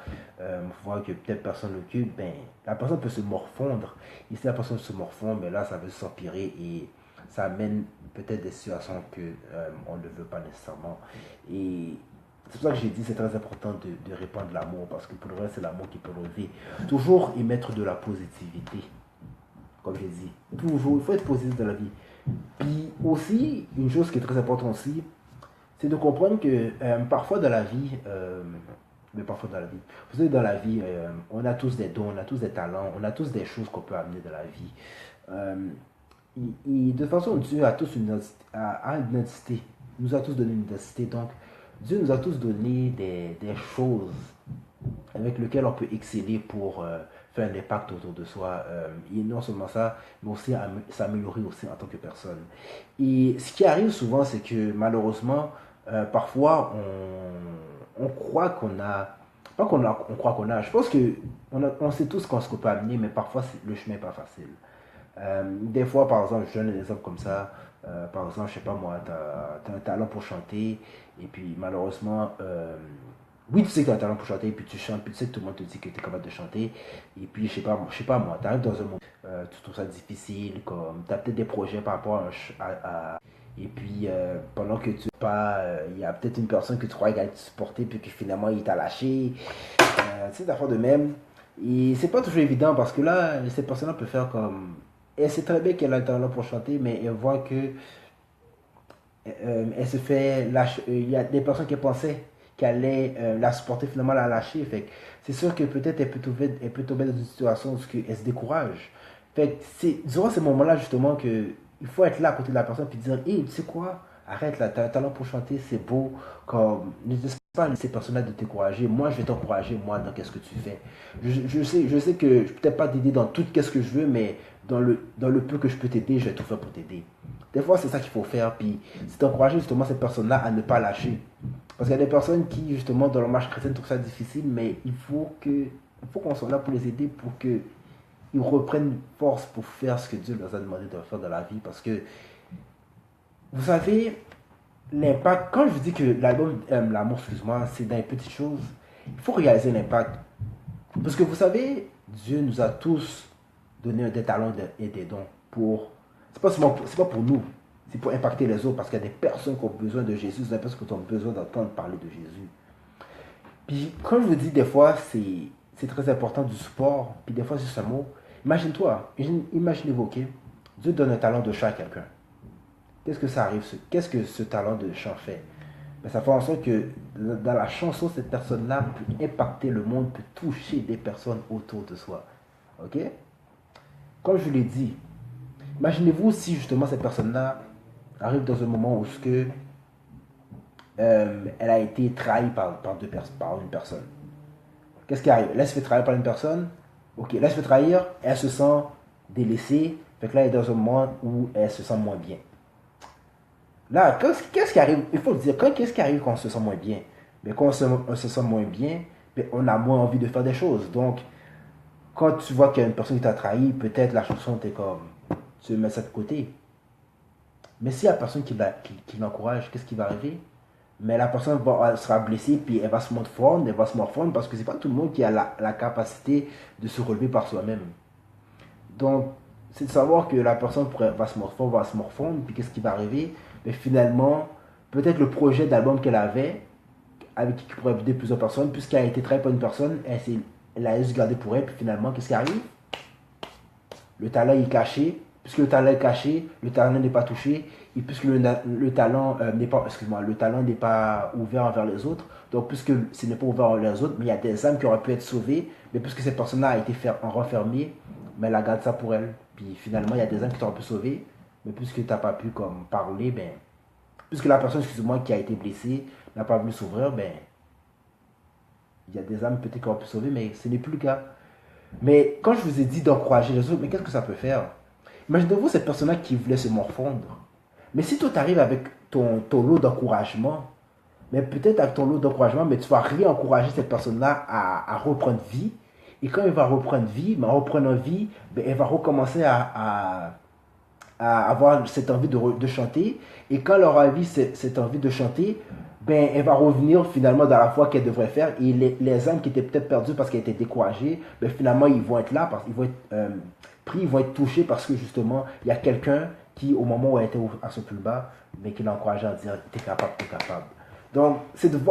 voir que peut-être personne l'occupe, ben, la personne peut se morfondre. Et si la personne se morfond, ben là, ça va s'empirer et ça amène peut-être des situations que on ne veut pas nécessairement. Et c'est pour ça que j'ai dit c'est très important de répandre l'amour parce que pour le reste, c'est l'amour qui peut lever. Toujours émettre de la positivité, comme j'ai dit. Toujours, il faut être positif dans la vie. Puis aussi, une chose qui est très importante aussi, c'est de comprendre que parfois dans la vie, mais parfois dans la vie, vous savez, dans la vie, on a tous des dons, on a tous des talents, on a tous des choses qu'on peut amener dans la vie. Euh, de toute façon, Dieu a tous une identité. Il nous a tous donné une identité. Donc, Dieu nous a tous donné des choses avec lesquelles on peut exceller pour faire un impact autour de soi. Et non seulement ça, mais aussi s'améliorer aussi en tant que personne. Et ce qui arrive souvent, c'est que malheureusement, parfois, on croit qu'on a... Pas on croit qu'on a. Je pense que on sait tous ce qu'on peut amener, mais parfois le chemin n'est pas facile. Des fois, par exemple, je donne un exemple comme ça. Par exemple, je sais pas moi, tu as un talent pour chanter, et puis malheureusement, oui, tu sais que tu as un talent pour chanter, et puis tu chantes, puis tu sais que tout le monde te dit que tu es capable de chanter, et puis je sais pas moi, tu arrives dans un moment, tu trouves ça difficile, comme tu as peut-être des projets par rapport et puis pendant que tu pas, il y a peut-être une personne que tu crois qu'il allait te supporter, puis que finalement il t'a lâché, tu sais, d'affaires de même. Et c'est pas toujours évident parce que là, cette personne-là peut faire comme. Elle sait très bien qu'elle a le talent pour chanter, mais elle voit que elle se fait lâcher. Il y a des personnes qui pensaient qu'elle allait la supporter, finalement la lâcher. Fait c'est sûr que peut-être elle peut tomber dans une situation où elle se décourage. Fait c'est durant ces moments-là, justement, que il faut être là à côté de la personne et dire, hé, tu sais quoi, arrête là, t'as un talent pour chanter, c'est beau. Comme, ne laisse pas ces personnes-là de t'encourager. Moi, je vais t'encourager, moi, dans qu'est-ce que tu fais. Je sais que je ne peux peut-être pas t'aider dans tout qu'est-ce que je veux, mais dans le peu que je peux t'aider, je vais tout faire pour t'aider. Des fois, c'est ça qu'il faut faire. Puis, c'est d'encourager justement cette personne-là à ne pas lâcher. Parce qu'il y a des personnes qui, justement, dans leur marche chrétienne, trouvent ça difficile, mais il faut qu'on soit là pour les aider, pour qu'ils reprennent force pour faire ce que Dieu leur a demandé de faire dans la vie. Parce que, vous savez, l'impact, quand je vous dis que l'album L'amour, excuse-moi, c'est dans les petites choses, il faut réaliser l'impact. Parce que vous savez, Dieu nous a tous donné des talents et des dons pour. C'est pas pour nous, c'est pour impacter les autres parce qu'il y a des personnes qui ont besoin de Jésus, des personnes qui ont besoin d'entendre parler de Jésus. Puis, quand je vous dis des fois, c'est très important du support, puis des fois c'est un mot. Imagine-toi, imaginez-vous, ok? Dieu donne un talent de chant à quelqu'un. Qu'est-ce que ça arrive? Qu'est-ce que ce talent de chant fait? Ben, ça fait en sorte que dans la chanson, cette personne-là peut impacter le monde, peut toucher des personnes autour de soi. Ok? Comme je l'ai dit, imaginez-vous si justement cette personne-là arrive dans un moment où ce que, elle a été trahie par une personne. Qu'est-ce qui arrive? Là, elle se fait trahir par une personne. Ok, là, elle se fait trahir, elle se sent délaissée. Fait que là, elle est dans un moment où elle se sent moins bien. Là, qu'est-ce qui arrive? Il faut le dire, qu'est-ce qui arrive quand on se sent moins bien? Mais quand on se sent moins bien, mais on a moins envie de faire des choses. Donc, quand tu vois qu'il y a une personne qui t'a trahi, peut-être la chanson t'es comme, tu mets ça de côté. Mais s'il y a personne qui l'encourage, qu'est-ce qui va arriver? Mais la personne sera blessée, puis elle va se morfondre parce que c'est pas tout le monde qui a la capacité de se relever par soi-même. Donc, c'est de savoir que la personne va se morfondre, puis qu'est-ce qui va arriver. Mais finalement, peut-être le projet d'album qu'elle avait, avec qui pourrait aider plusieurs personnes, puisqu'elle a été très par une personne, elle a juste gardé pour elle, puis finalement, qu'est-ce qui arrive? Le talent est caché. Puisque le talent est caché, le talent n'est pas touché, et puisque le talent n'est pas, excuse-moi, le talent n'est pas ouvert envers les autres, donc puisque ce n'est pas ouvert envers les autres, mais il y a des âmes qui auraient pu être sauvées, mais puisque cette personne-là a été renfermée, mais elle a gardé ça pour elle. Puis finalement, il y a des âmes qui t'auraient pu sauver, mais puisque tu n'as pas pu comme parler, ben, puisque la personne, excuse-moi, qui a été blessée n'a pas voulu s'ouvrir, ben, il y a des âmes peut-être qui auraient pu sauver, mais ce n'est plus le cas. Mais quand je vous ai dit d'encourager les autres, mais qu'est-ce que ça peut faire? Imaginez-vous cette personne-là qui voulait se morfondre. Mais si toi, tu arrives avec ton lot d'encouragement, mais peut-être avec ton lot d'encouragement, mais tu vas réencourager cette personne-là à reprendre vie. Et quand elle va reprendre vie, mais en reprenant vie, ben, elle va recommencer à avoir cette envie de chanter. Et quand elle aura eu cette envie de chanter, ben, elle va revenir finalement dans la foi qu'elle devrait faire. Et les âmes qui étaient peut-être perdues parce qu'elles étaient découragées, ben, finalement, ils vont être là, parce qu'ils vont être pris, ils vont être touchés parce que justement, il y a quelqu'un qui, au moment où elle était à son plus bas, mais qui l'a encouragé à dire, t'es capable, t'es capable. Donc,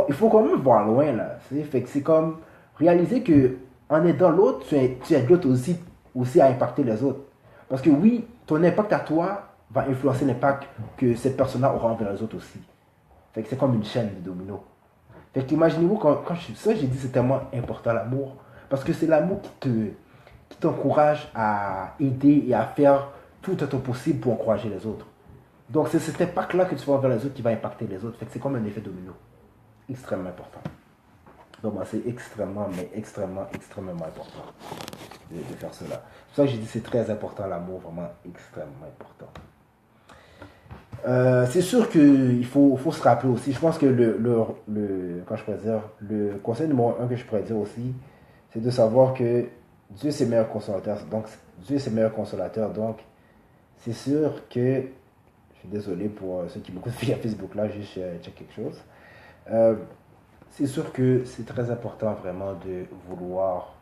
il faut quand même voir loin, là. Fait que c'est comme réaliser que en aidant l'autre, tu aides l'autre aussi à impacter les autres. Parce que oui, ton impact à toi va influencer l'impact que cette personne-là aura envers les autres aussi. Fait que c'est comme une chaîne de dominos. Fait qu'imaginez-vous, j'ai dit c'est tellement important l'amour. Parce que c'est l'amour qui t'encourage à aider et à faire tout ton possible pour encourager les autres. Donc c'est cet impact-là que tu vas envers les autres qui va impacter les autres. Fait que c'est comme un effet domino. Extrêmement important. Donc c'est extrêmement, mais extrêmement, extrêmement important de faire cela. C'est pour ça que j'ai dit c'est très important l'amour, vraiment extrêmement important. C'est sûr qu'il faut se rappeler aussi. Je pense que quand je pourrais dire, le conseil numéro un que je pourrais dire aussi, c'est de savoir que Dieu c'est le meilleur consolateur. Donc, Dieu c'est le meilleur consolateur. Donc, c'est sûr que, je suis désolé pour ceux qui m'écoutent via Facebook là, juste check quelque chose. C'est sûr que c'est très important vraiment de vouloir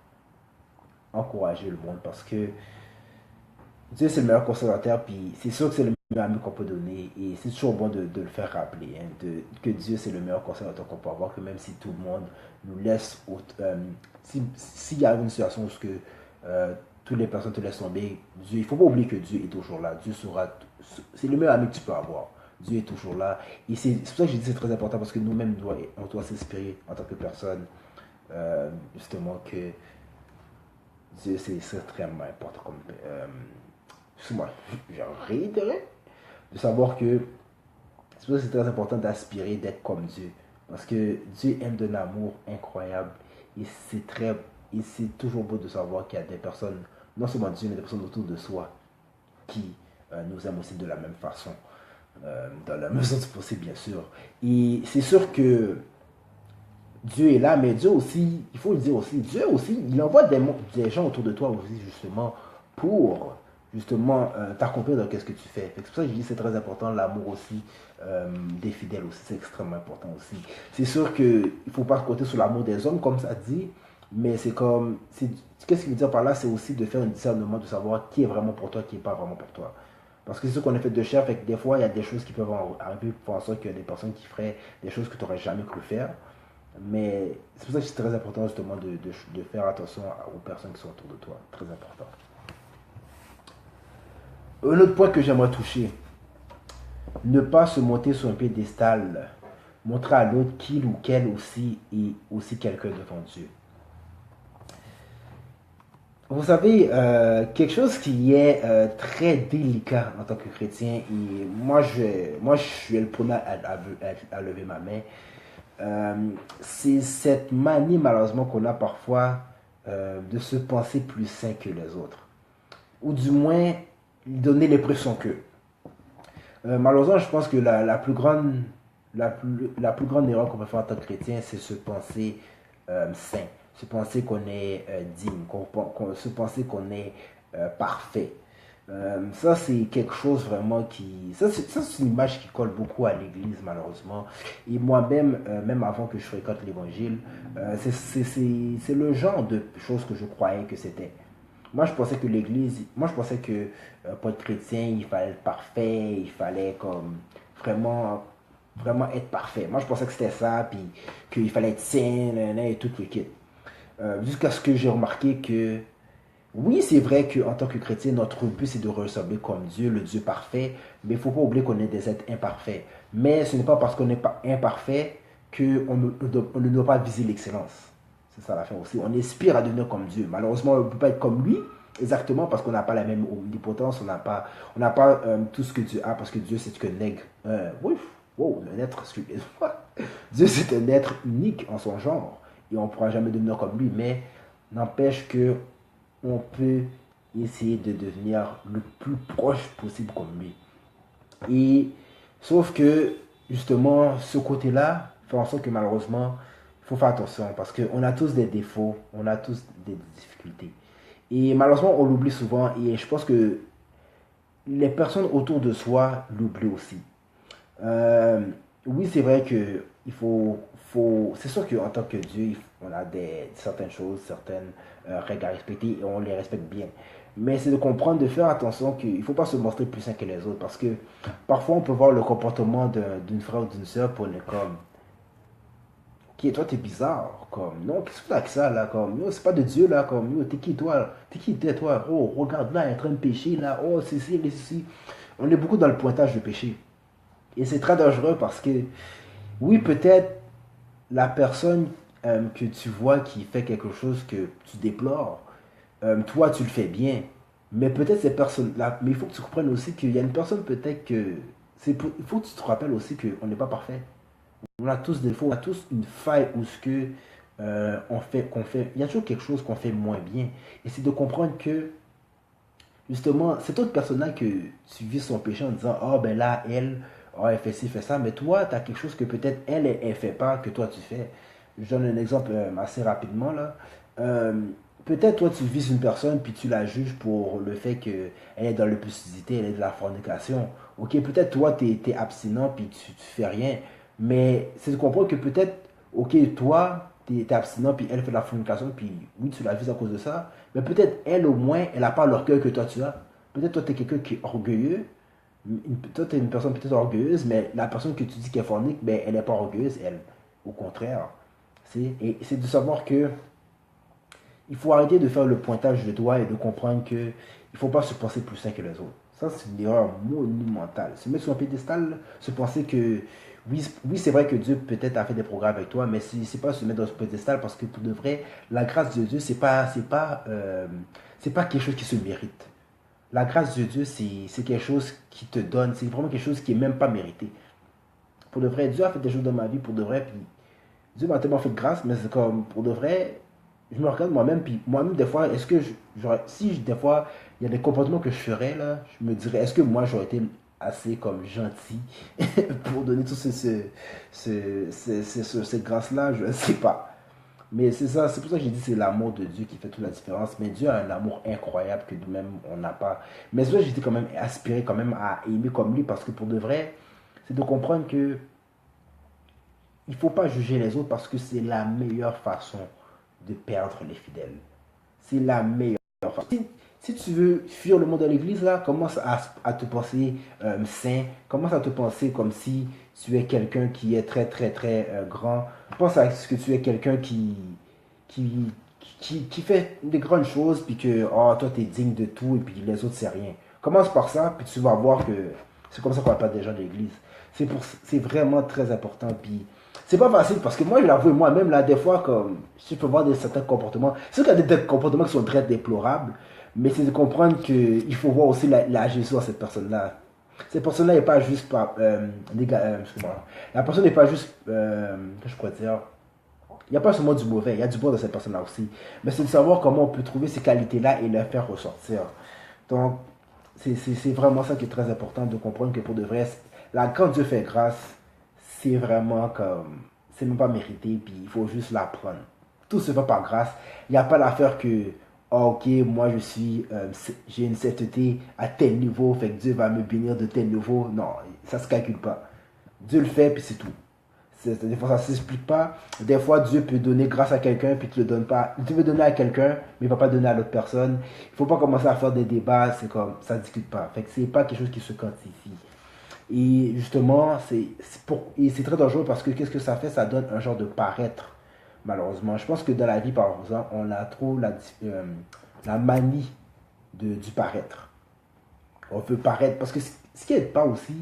encourager le monde parce que Dieu c'est le meilleur consolateur, puis c'est sûr que c'est le meilleur ami qu'on peut donner, et c'est toujours bon de le faire rappeler, hein, que Dieu c'est le meilleur consolateur qu'on peut avoir, que même si tout le monde nous laisse, s'il y a une situation où que, toutes les personnes te laissent tomber, Dieu, il ne faut pas oublier que Dieu est toujours là, Dieu sera, c'est le meilleur ami que tu peux avoir, Dieu est toujours là, et c'est pour ça que je dis c'est très important, parce que nous-mêmes, on doit s'inspirer en tant que personne, justement, que Dieu c'est extrêmement important comme... excuse-moi, j'ai réitéré, de savoir que c'est très important d'aspirer d'être comme Dieu. Parce que Dieu aime de l'amour incroyable. Et c'est toujours beau de savoir qu'il y a des personnes, non seulement Dieu, mais des personnes autour de soi, qui nous aiment aussi de la même façon. Dans la mesure du possible, bien sûr. Et c'est sûr que Dieu est là, mais Dieu aussi, il faut le dire aussi, Dieu aussi, il envoie des gens autour de toi aussi, justement, pour justement t'accomplir dans ce que tu fais. C'est pour ça que je dis que c'est très important, l'amour aussi, des fidèles aussi, c'est extrêmement important aussi. C'est sûr qu'il ne faut pas compter sur l'amour des hommes, comme ça dit, mais c'est comme, qu'est-ce qu'il veut dire par là, c'est aussi de faire un discernement, de savoir qui est vraiment pour toi, qui n'est pas vraiment pour toi. Parce que c'est sûr qu'on est fait de chair, fait que des fois, il y a des choses qui peuvent arriver pour en sorte qu'il y a des personnes qui feraient des choses que tu n'aurais jamais cru faire. Mais c'est pour ça que c'est très important justement de faire attention aux personnes qui sont autour de toi. Très important. Un autre point que j'aimerais toucher. Ne pas se monter sur un piédestal. Montrer à l'autre qu'il ou qu'elle aussi est aussi quelqu'un devant Dieu. Vous savez, quelque chose qui est très délicat en tant que chrétien, et moi je suis le premier à lever ma main, c'est cette manie malheureusement qu'on a parfois de se penser plus sain que les autres. Ou du moins, donner l'impression que. Malheureusement, je pense que la plus grande erreur qu'on peut faire en tant que chrétien, c'est se penser sain, se penser qu'on est digne, se penser qu'on est parfait. Ça, c'est quelque chose vraiment qui... Ça, c'est une image qui colle beaucoup à l'église, malheureusement. Et moi-même, même avant que je fréquente l'évangile, c'est le genre de choses que je croyais que c'était. Moi, je pensais que l'église... Moi, je pensais que pour être chrétien, il fallait être parfait, il fallait comme vraiment, vraiment être parfait. Moi, je pensais que c'était ça, puis qu'il fallait être saint, et tout le kit. Jusqu'à ce que j'ai remarqué que oui, c'est vrai qu'en tant que chrétien, notre but, c'est de ressembler comme Dieu, le Dieu parfait, mais il ne faut pas oublier qu'on est des êtres imparfaits. Mais ce n'est pas parce qu'on n'est pas imparfait qu'on ne doit pas viser l'excellence. C'est ça la fin aussi. On aspire à devenir comme Dieu. Malheureusement, on ne peut pas être comme lui, exactement, parce qu'on n'a pas la même omnipotence, on n'a pas tout ce que Dieu a, parce que Dieu, c'est que nègre. Oui, wow, un être, excusez-moi. Dieu, c'est un être unique en son genre, et on ne pourra jamais devenir comme lui, mais n'empêche que on peut essayer de devenir le plus proche possible comme lui. Et sauf que justement, ce côté-là fait en sorte que malheureusement, il faut faire attention parce qu'on a tous des défauts, on a tous des difficultés. Et malheureusement, on l'oublie souvent et je pense que les personnes autour de soi l'oublient aussi. Euh, oui, c'est vrai que c'est sûr qu'en tant que Dieu, on a certaines choses, certaines règles à respecter et on les respecte bien. Mais c'est de comprendre, de faire attention qu'il ne faut pas se montrer plus sain que les autres parce que parfois on peut voir le comportement d'une frère ou d'une soeur pour les comme, qui toi t'es bizarre, comme, non, qu'est-ce que tu as que ça là, comme, yo, c'est pas de Dieu là, comme, yo, t'es qui toi, oh, regarde là, il est en train de pécher là, oh, c'est ici. On est beaucoup dans le pointage de péché. Et c'est très dangereux parce que, oui, peut-être la personne que tu vois qui fait quelque chose que tu déplores, toi, tu le fais bien. Mais peut-être ces personnes-là, mais il faut que tu comprennes aussi qu'il y a une personne peut-être que... il faut que tu te rappelles aussi qu'on n'est pas parfait. On a tous des défauts, on a tous une faille où ce que il y a toujours quelque chose qu'on fait moins bien. Et c'est de comprendre que justement, cette autre personne-là que tu vis son péché en disant, oh ben là, elle, oh, elle fait ci, fait ça, mais toi, tu as quelque chose que peut-être elle fait pas, que toi tu fais. Je donne un exemple assez rapidement là. Euh, Peut-être toi tu vis une personne puis tu la juges pour le fait qu'elle est dans l'opusicité, elle est de la fornication. Ok, peut-être toi tu es abstinent puis tu fais rien, mais c'est de comprendre que peut-être, ok, toi tu es abstinent puis elle fait de la fornication puis oui tu la vis à cause de ça, mais peut-être elle au moins elle n'a pas l'orgueil que toi tu as. Peut-être toi tu es quelqu'un qui est orgueilleux, toi tu es une personne peut-être orgueilleuse, mais la personne que tu dis qu'elle fornique, ben, elle n'est pas orgueilleuse, elle. Au contraire. Et c'est de savoir que il faut arrêter de faire le pointage de doigts et de comprendre que il ne faut pas se penser plus sain que les autres. Ça, c'est une erreur monumentale. Se mettre sur un pédestal, se penser que oui c'est vrai que Dieu peut-être a fait des progrès avec toi, mais c'est pas se mettre dans ce pédestal parce que pour de vrai, la grâce de Dieu, c'est pas quelque chose qui se mérite. La grâce de Dieu, c'est quelque chose qui te donne, c'est vraiment quelque chose qui est même pas mérité. Pour de vrai, Dieu a fait des choses dans ma vie pour de vrai, puis Dieu m'a tellement fait de grâce, mais c'est comme pour de vrai, je me regarde moi-même, puis moi-même, des fois, est-ce que des fois, il y a des comportements que je ferais, là, je me dirais, est-ce que moi, j'aurais été assez comme gentil pour donner tout cette grâce-là, je ne sais pas. Mais c'est ça, c'est pour ça que j'ai dit c'est l'amour de Dieu qui fait toute la différence. Mais Dieu a un amour incroyable que nous-mêmes, on n'a pas. Mais c'est vrai que j'étais quand même aspiré quand même à aimer comme lui, parce que pour de vrai, c'est de comprendre que il ne faut pas juger les autres parce que c'est la meilleure façon de perdre les fidèles. C'est la meilleure façon. Si tu veux fuir le monde de l'église, là, commence à te penser saint, commence à te penser comme si tu es quelqu'un qui est très, très, très grand. Pense à ce que tu es quelqu'un qui, qui fait des grandes choses, puis que oh, toi, tu es digne de tout, et puis les autres, c'est rien. Commence par ça, puis tu vas voir que c'est comme ça qu'on appelle des gens de l'église. C'est vraiment très important, puis c'est pas facile parce que moi, je l'avoue moi-même, là, des fois, comme je peux voir certains comportements. C'est sûr qu'il y a des comportements qui sont très déplorables, mais c'est de comprendre qu'il faut voir aussi la gestion de cette personne-là. Cette personne-là n'est pas juste pas. Excuse-moi. La personne n'est pas juste. Que je pourrais dire. Il n'y a pas seulement du mauvais, il y a du bon dans cette personne-là aussi. Mais c'est de savoir comment on peut trouver ces qualités-là et les faire ressortir. Donc, c'est vraiment ça qui est très important de comprendre que pour de vrai, quand Dieu fait grâce, c'est vraiment comme. C'est même pas mérité, puis il faut juste l'apprendre. Tout se fait par grâce. Il n'y a pas l'affaire que ah, ok, moi j'ai une sainteté à tel niveau, fait que Dieu va me bénir de tel niveau. Non, ça se calcule pas. Dieu le fait, puis c'est tout. Des fois, ça ne s'explique pas. Des fois, Dieu peut donner grâce à quelqu'un, puis tu le donnes pas. Dieu veut donner à quelqu'un, mais il ne va pas donner à l'autre personne. Il ne faut pas commencer à faire des débats, c'est comme, ça ne discute pas. Fait que c'est pas quelque chose qui se quantifie. Et justement, et c'est très dangereux parce que qu'est-ce que ça fait? Ça donne un genre de paraître, malheureusement. Je pense que dans la vie, par exemple, on a trop la manie du paraître. On veut paraître. Parce que ce qui n'aide pas aussi,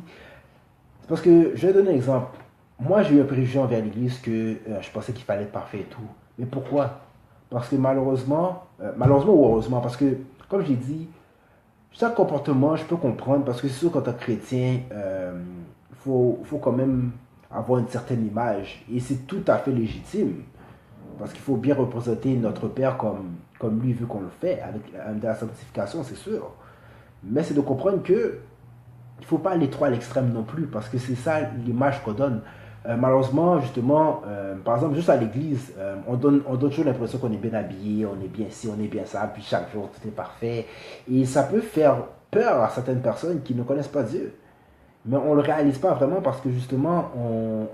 c'est parce que, je vais donner un exemple. Moi, j'ai eu un préjugé envers l'Église que je pensais qu'il fallait être parfait et tout. Mais pourquoi? Parce que malheureusement ou heureusement, parce que, comme j'ai dit, chaque comportement, je peux comprendre, parce que c'est sûr qu'en tant que chrétien, faut quand même avoir une certaine image. Et c'est tout à fait légitime, parce qu'il faut bien représenter notre Père comme lui veut qu'on le fait, avec de la sanctification, c'est sûr. Mais c'est de comprendre que il ne faut pas aller trop à l'extrême non plus, parce que c'est ça l'image qu'on donne. Malheureusement, justement, par exemple, juste à l'église, on donne toujours l'impression qu'on est bien habillé, on est bien ci, on est bien ça, puis chaque jour tout est parfait. Et ça peut faire peur à certaines personnes qui ne connaissent pas Dieu. Mais on ne le réalise pas vraiment parce que justement,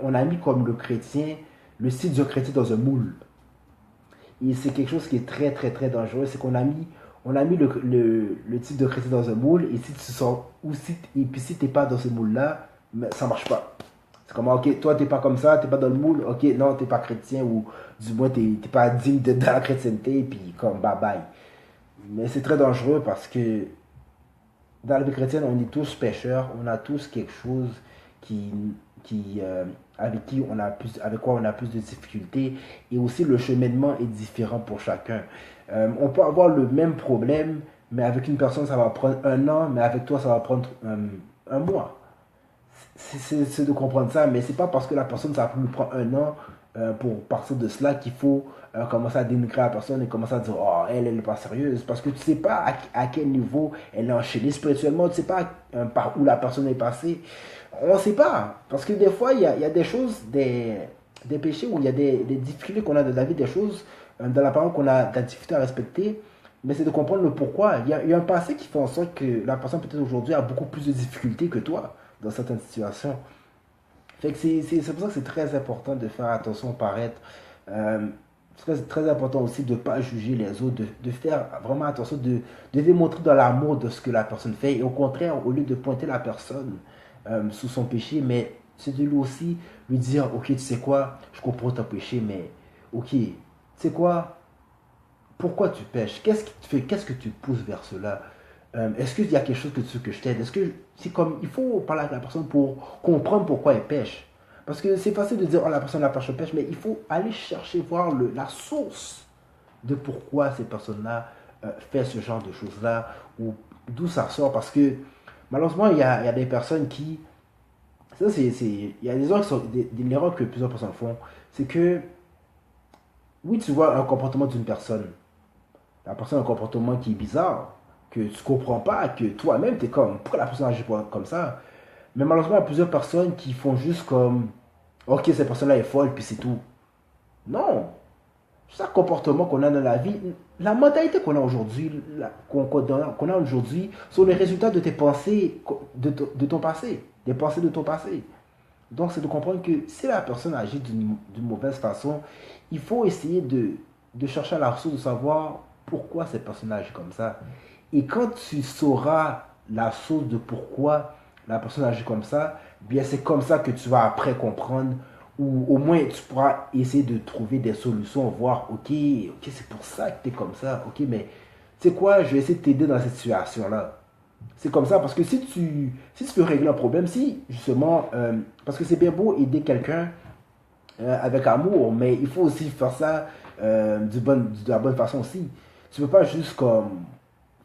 on a mis comme le chrétien, le style du chrétien dans un moule. Et c'est quelque chose qui est très, très, très dangereux. C'est qu'on a mis le type de chrétien dans un moule. Et si tu sors, et puis si tu n'es pas dans ce moule-là, ça ne marche pas. C'est comme, ok, toi, tu n'es pas comme ça, tu n'es pas dans le moule. Ok, non, tu n'es pas chrétien. Ou du moins, tu n'es pas digne de la chrétienté. Et puis, comme, bye bye. Mais c'est très dangereux parce que dans la vie chrétienne, on est tous pécheurs, on a tous quelque chose qui, avec quoi on a plus de difficultés, et aussi le cheminement est différent pour chacun. On peut avoir le même problème, mais avec une personne ça va prendre un an, mais avec toi ça va prendre un mois. C'est de comprendre ça, mais c'est pas parce que la personne ça va lui prendre un an pour partir de cela qu'il faut commencer à dénigrer la personne et commencer à dire oh elle n'est pas sérieuse parce que tu sais pas à quel niveau elle est enchaînée spirituellement, tu sais pas par où la personne est passée, on sait pas parce que des fois il y a des choses, des péchés où il y a des difficultés qu'on a dans la vie, des choses dans la parole qu'on a de la difficulté à respecter, mais c'est de comprendre le pourquoi. Il y a un passé qui fait en sorte que la personne peut-être aujourd'hui a beaucoup plus de difficultés que toi dans certaines situations. Fait que c'est pour ça que c'est très important de faire attention au paraître. C'est très important aussi de ne pas juger les autres, de faire vraiment attention, de démontrer dans l'amour de ce que la personne fait. Et au contraire, au lieu de pointer la personne sous son péché, mais c'est de lui aussi lui dire, ok, tu sais quoi, je comprends ton péché, mais ok, tu sais quoi, pourquoi tu pêches? Qu'est-ce qui te fait, qu'est-ce que tu te pousses vers cela? Est-ce qu'il y a quelque chose que tu veux que je t'aide? Est-ce que c'est comme il faut parler avec la personne pour comprendre pourquoi elle pêche? Parce que c'est facile de dire oh la personne la pêche, mais il faut aller chercher voir la source de pourquoi ces personnes-là fait ce genre de choses-là ou d'où ça sort. Parce que malheureusement il y a des personnes qui il y a des erreurs l'erreur que plusieurs personnes font, c'est que oui tu vois un comportement d'une personne, la personne a un comportement qui est bizarre, que tu comprends pas, que toi-même, tu es comme, pourquoi la personne agit comme ça? Mais malheureusement, il y a plusieurs personnes qui font juste comme, ok, cette personne-là est folle, puis c'est tout. Non. Chaque comportement qu'on a dans la vie, la mentalité qu'on a aujourd'hui, qu'on a aujourd'hui, sont les résultats de tes pensées, de ton passé, des pensées de ton passé. Donc, c'est de comprendre que si la personne agit d'une mauvaise façon, il faut essayer de chercher à la ressource, de savoir pourquoi cette personne agit comme ça. Et quand tu sauras la source de pourquoi la personne agit comme ça, bien c'est comme ça que tu vas après comprendre, ou au moins tu pourras essayer de trouver des solutions, voir, ok, c'est pour ça que tu es comme ça, ok, mais tu sais quoi, je vais essayer de t'aider dans cette situation-là. C'est comme ça, parce que si tu veux régler un problème, si justement, parce que c'est bien beau aider quelqu'un avec amour, mais il faut aussi faire ça de la bonne façon aussi. Tu ne peux pas juste comme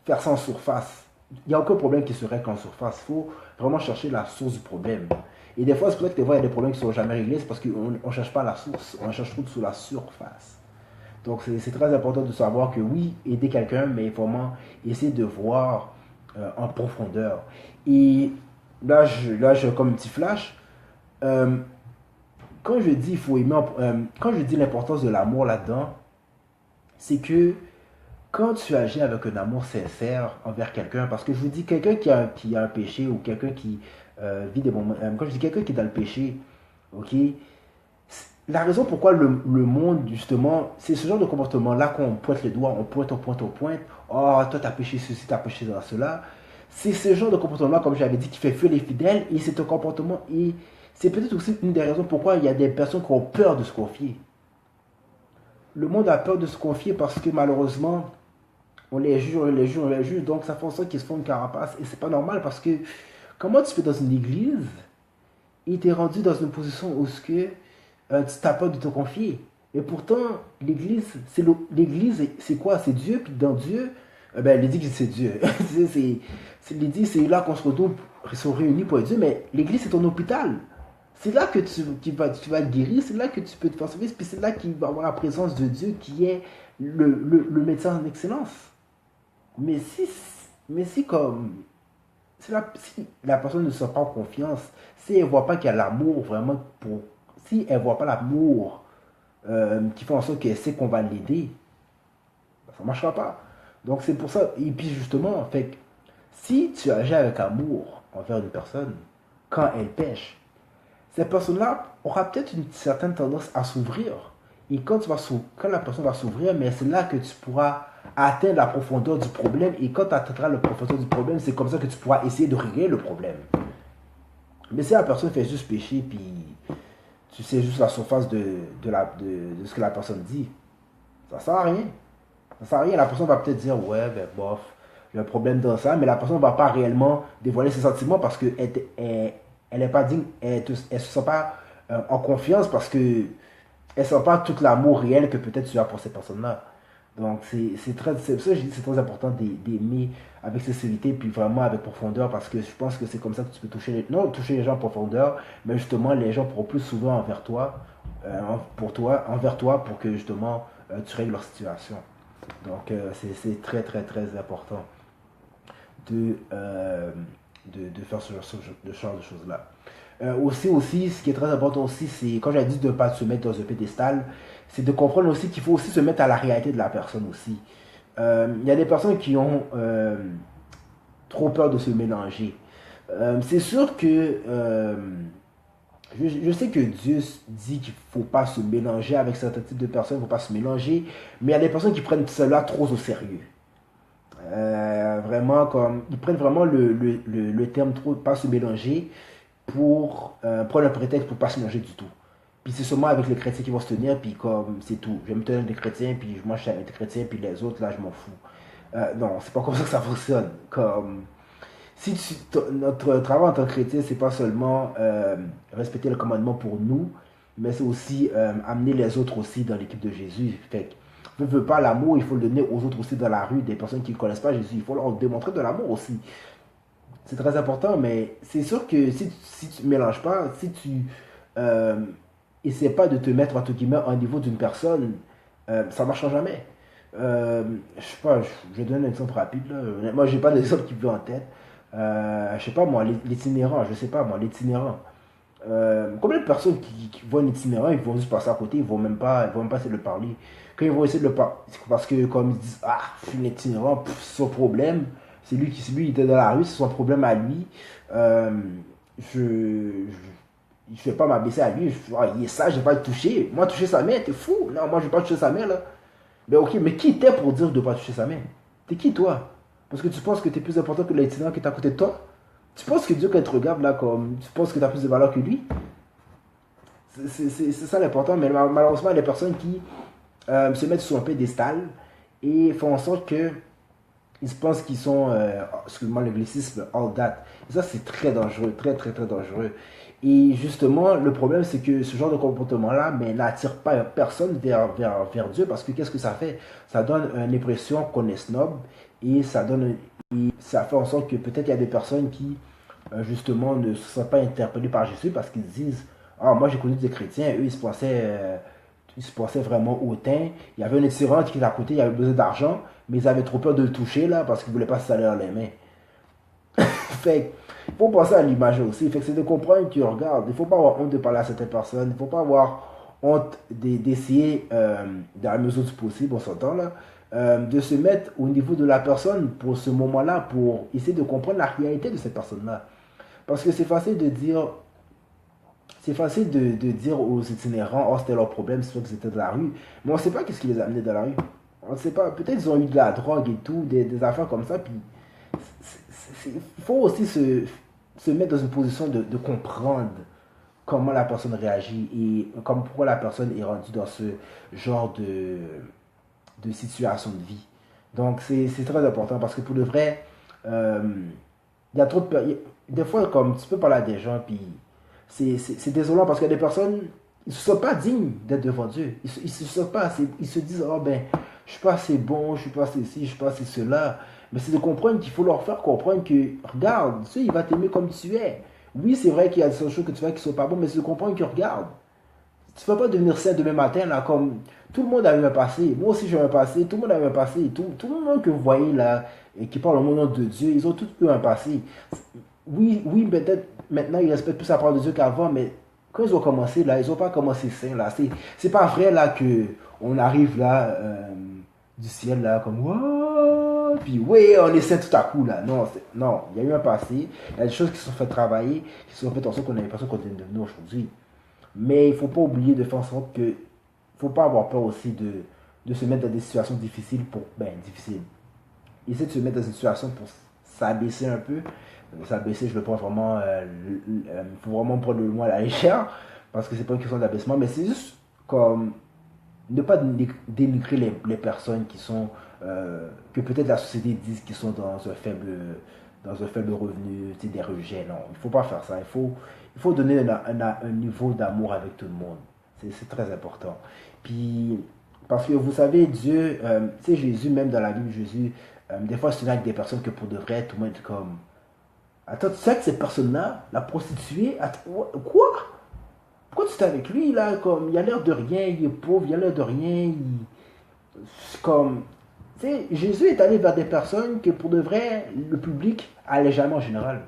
faire ça en surface. Il n'y a aucun problème qui se règle en surface. Il faut vraiment chercher la source du problème. Et des fois, c'est pour ça que des fois, il y a des problèmes qui ne sont jamais réglés, c'est parce qu'on ne cherche pas la source, on cherche tout sous la surface. Donc, c'est très important de savoir que oui, aider quelqu'un, mais vraiment essayer de voir en profondeur. Et là, j'ai comme un petit flash. Euh, quand je dis il faut aimer, quand je dis l'importance de l'amour là-dedans, c'est que quand tu agis avec un amour sincère envers quelqu'un, parce que je vous dis, quelqu'un qui a un péché ou quelqu'un qui vit des moments, quand je dis quelqu'un qui est dans le péché, ok, la raison pourquoi le monde, justement, c'est ce genre de comportement-là qu'on pointe les doigts, on pointe, oh, toi t'as péché ceci, t'as péché dans cela. C'est ce genre de comportement, comme j'avais dit, qui fait fuir les fidèles, et c'est un comportement, et c'est peut-être aussi une des raisons pourquoi il y a des personnes qui ont peur de se confier. Le monde a peur de se confier parce que malheureusement, on les juge, on les juge, on les juge, donc ça fait en sorte qu'ils se font une carapace, et c'est pas normal parce que comment tu peux dans une église et t'es rendu dans une position où ce que tu t'as peur de te confier. Et pourtant, l'église, l'église, c'est quoi? C'est Dieu, puis dans Dieu, ben, l'église, c'est Dieu. L'église, c'est là qu'on se retrouve, sont réunis pour être Dieu, mais l'église, c'est ton hôpital. C'est là que tu vas être guéri, c'est là que tu peux te faire sauver, puis c'est là qu'il va avoir la présence de Dieu qui est le médecin en excellence. Mais si, mais si comme, si la personne ne se sent pas en confiance, si elle ne voit pas qu'il y a l'amour vraiment pour, si elle ne voit pas l'amour qui fait en sorte qu'elle sait qu'on va l'aider, ça ne marchera pas. Donc c'est pour ça, et puis justement, en fait, si tu agis avec amour envers une personne, quand elle pêche, cette personne-là aura peut-être une certaine tendance à s'ouvrir. Et quand la personne va s'ouvrir, mais c'est là que tu pourras atteindre la profondeur du problème. Et quand tu atteindras la profondeur du problème, c'est comme ça que tu pourras essayer de régler le problème. Mais si la personne fait juste pécher, puis tu sais juste la surface de ce que la personne dit, ça sert à rien. Ça sert à rien. La personne va peut-être dire, ouais, ben bof, il y a un problème dans ça, mais la personne ne va pas réellement dévoiler ses sentiments parce qu'elle elle est pas digne, elle ne se sent pas en confiance parce que elle ne sent pas tout l'amour réel que peut-être tu as pour ces personnes-là. Donc c'est ça que je dis c'est très important d'aimer avec sincérité puis vraiment avec profondeur parce que je pense que c'est comme ça que tu peux toucher les gens en profondeur, mais justement les gens pourront plus souvent envers toi, envers toi pour que justement tu règles leur situation. Donc c'est très très très important de, euh, de faire ce genre de choses-là. Aussi, ce qui est très important aussi, c'est, quand j'ai dit de ne pas se mettre dans un pédestal, c'est de comprendre aussi qu'il faut aussi se mettre à la réalité de la personne aussi. Il y a des personnes qui ont trop peur de se mélanger. C'est sûr que je sais que Dieu dit qu'il ne faut pas se mélanger avec certains types de personnes, il ne faut pas se mélanger, mais il y a des personnes qui prennent cela trop au sérieux. Vraiment, comme, ils prennent vraiment le terme trop, pas se mélanger, pour prendre un prétexte pour pas se mélanger du tout. Puis c'est seulement avec les chrétiens qui vont se tenir, puis comme c'est tout. Je vais me tenir avec des chrétiens, puis moi je suis avec des chrétiens, puis les autres là je m'en fous. Non, c'est pas comme ça que ça fonctionne. Comme si notre travail en tant que chrétien, c'est pas seulement respecter le commandement pour nous, mais c'est aussi amener les autres aussi dans l'équipe de Jésus. Fait que, veut pas l'amour, il faut le donner aux autres aussi dans la rue, des personnes qui ne connaissent pas Jésus. Il faut leur démontrer de l'amour aussi. C'est très important, mais c'est sûr que si tu ne mélanges pas, si tu euh, essaies pas de te mettre entre guillemets au niveau d'une personne, ça ne marchera jamais. Je sais pas, je donne un exemple rapide. Là. Moi, j'ai pas d'exemple qui me vient en tête. Je sais pas moi, l'itinérant, je sais pas moi, l'itinérant. Combien de personnes qui voient un itinérant, ils vont juste passer à côté, ils vont même pas essayer de le parler. Quand ils vont essayer de le parler, c'est parce que comme ils disent, ah, je suis un itinérant, son problème, lui, il était dans la rue, c'est son problème à lui. Euh, je, je vais pas m'abaisser à lui, il est sage, je vais pas le toucher. Moi, toucher sa mère, t'es fou. Non, moi, je vais pas toucher sa mère, là. Mais ok, mais qui t'es pour dire de ne pas toucher sa mère? T'es qui, toi? Parce que tu penses que t'es plus important que l'itinérant qui est à côté de toi? Tu penses que Dieu, quand il te regarde là, comme tu penses que tu as plus de valeur que lui? C'est ça l'important, mais malheureusement, les personnes qui se mettent sur un pédestal et font en sorte que ils pensent qu'ils sont, excuse-moi l'anglicisme, all that. Et ça, c'est très dangereux, très très très dangereux. Et justement, le problème, c'est que ce genre de comportement-là n'attire pas personne vers Dieu parce que qu'est-ce que ça fait? Ça donne une impression qu'on est snob et ça fait en sorte que peut-être il y a des personnes qui, justement, ne se sentent pas interpellées par Jésus parce qu'ils disent, ah, moi j'ai connu des chrétiens, eux ils se pensaient vraiment hautain. Il y avait un étirant qui était à côté, il avait besoin d'argent, mais ils avaient trop peur de le toucher là parce qu'ils ne voulaient pas se salir les mains. Fait il faut penser à l'image aussi. Fait que c'est de comprendre que, regarde, il ne faut pas avoir honte de parler à certaines personnes. Il ne faut pas avoir honte d'essayer, dans la mesure du possible, on s'entend là, de se mettre au niveau de la personne pour ce moment-là, pour essayer de comprendre la réalité de cette personne-là. Parce que c'est facile de dire aux itinérants, oh c'était leur problème, c'est sûr qu'ils étaient dans la rue, mais on ne sait pas qu'est-ce qui les a amenés dans la rue. On ne sait pas, peut-être ils ont eu de la drogue et tout, des affaires comme ça, puis il faut aussi se mettre dans une position de comprendre comment la personne réagit et comme pourquoi la personne est rendue dans ce genre de situation de vie. Donc c'est très important parce que pour le vrai, euh, il y a trop de... Des fois, comme tu peux parler à des gens, puis c'est désolant parce que des personnes, ils ne se sentent pas dignes d'être devant Dieu. Ils se sentent pas assez, ils se disent, oh ben, je suis pas assez bon, je suis pas assez ci, je suis pas assez cela. Mais c'est de comprendre qu'il faut leur faire comprendre que, regarde, Dieu, il va t'aimer comme tu es. Oui, c'est vrai qu'il y a des choses que tu fais qui sont pas bonnes, mais c'est de comprendre que, regarde, tu ne vas pas devenir saint demain matin, là, comme tout le monde a eu un passé. Moi aussi, j'ai eu un passé. Tout le monde a eu un passé. Tout le monde que vous voyez là, et qui parle au nom de Dieu, ils ont tous eu un passé. Oui, oui, peut-être maintenant, ils respectent plus la parole de Dieu qu'avant, mais quand ils ont commencé, là, ils n'ont pas commencé saint, là. C'est pas vrai, là, que on arrive, là, du ciel, là, comme, wow, puis, oui, on est saint tout à coup, là. Non, non, il y a eu un passé. Il y a des choses qui se sont fait travailler, qui se sont fait en sorte qu'on a l'impression qu'on est devenu aujourd'hui. Mais il ne faut pas oublier de faire en sorte que... Il ne faut pas avoir peur aussi de se mettre dans des situations difficiles pour... Ben, difficiles. Essayer de se mettre dans une situation pour s'abaisser un peu. S'abaisser, je le prends vraiment... Il faut vraiment prendre le mot à la légère. Parce que c'est pas une question d'abaissement. Mais c'est juste comme... Ne pas dénigrer les personnes qui sont... que peut-être la société dit qu'ils sont dans un faible revenu, des rejets. Non, il ne faut pas faire ça. Il faut donner un niveau d'amour avec tout le monde. C'est très important. Puis, parce que vous savez, Dieu, tu sais, Jésus, même dans la Bible, Jésus, des fois, c'est avec des personnes que pour de vrai, tout le monde est comme, attends, tu sais que cette personne-là, la prostituée, quoi? Pourquoi tu es avec lui, là? Comme, il a l'air de rien, il est pauvre, il a l'air de rien, comme, tu sais, Jésus est allé vers des personnes que pour de vrai, le public allait jamais en général.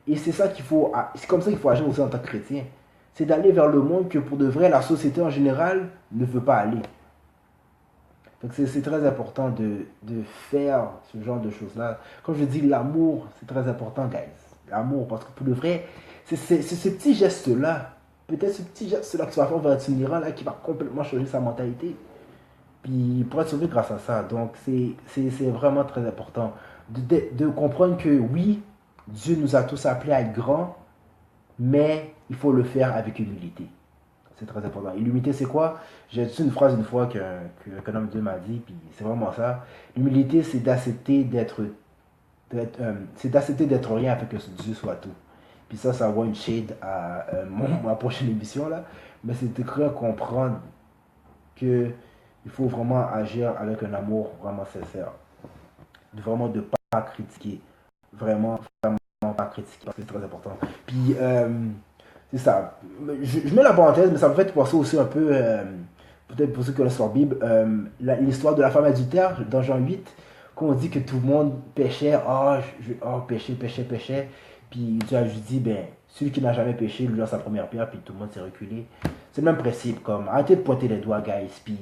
Et c'est ça qu'il faut, c'est comme ça qu'il faut agir aussi en tant que chrétien. C'est d'aller vers le monde que pour de vrai, la société en général ne veut pas aller. Donc c'est très important de faire ce genre de choses-là. Comme je dis, l'amour, c'est très important, guys. L'amour, parce que pour de vrai, c'est ce petit geste-là, peut-être ce petit geste-là que tu vas faire vers un itinérant là, qui va complètement changer sa mentalité. Puis il pourra être sauvé grâce à ça. Donc c'est vraiment très important de comprendre que oui, Dieu nous a tous appelés à être grands, mais il faut le faire avec humilité. C'est très important. Et l'humilité, c'est quoi? J'ai dit une phrase une fois qu'un homme de Dieu m'a dit, puis c'est vraiment ça. L'humilité, c'est d'accepter c'est d'accepter d'être rien afin que Dieu soit tout. Puis ça va une shade à ma prochaine émission là. Mais c'est de créer comprendre que il faut vraiment agir avec un amour vraiment sincère. Vraiment de ne pas critiquer. Vraiment, vraiment pas critiquer. C'est très important. Puis, c'est ça. Je mets la parenthèse, mais ça me fait penser aussi un peu, peut-être pour ceux qui connaissent leur Bible, l'histoire de la femme adultère dans Jean 8, quand on dit que tout le monde péchait, péché, péché, péché. Puis Dieu a juste dit, ben, celui qui n'a jamais péché, lui lance sa première pierre, puis tout le monde s'est reculé. C'est le même principe, comme, arrêtez de pointer les doigts, guys. Puis,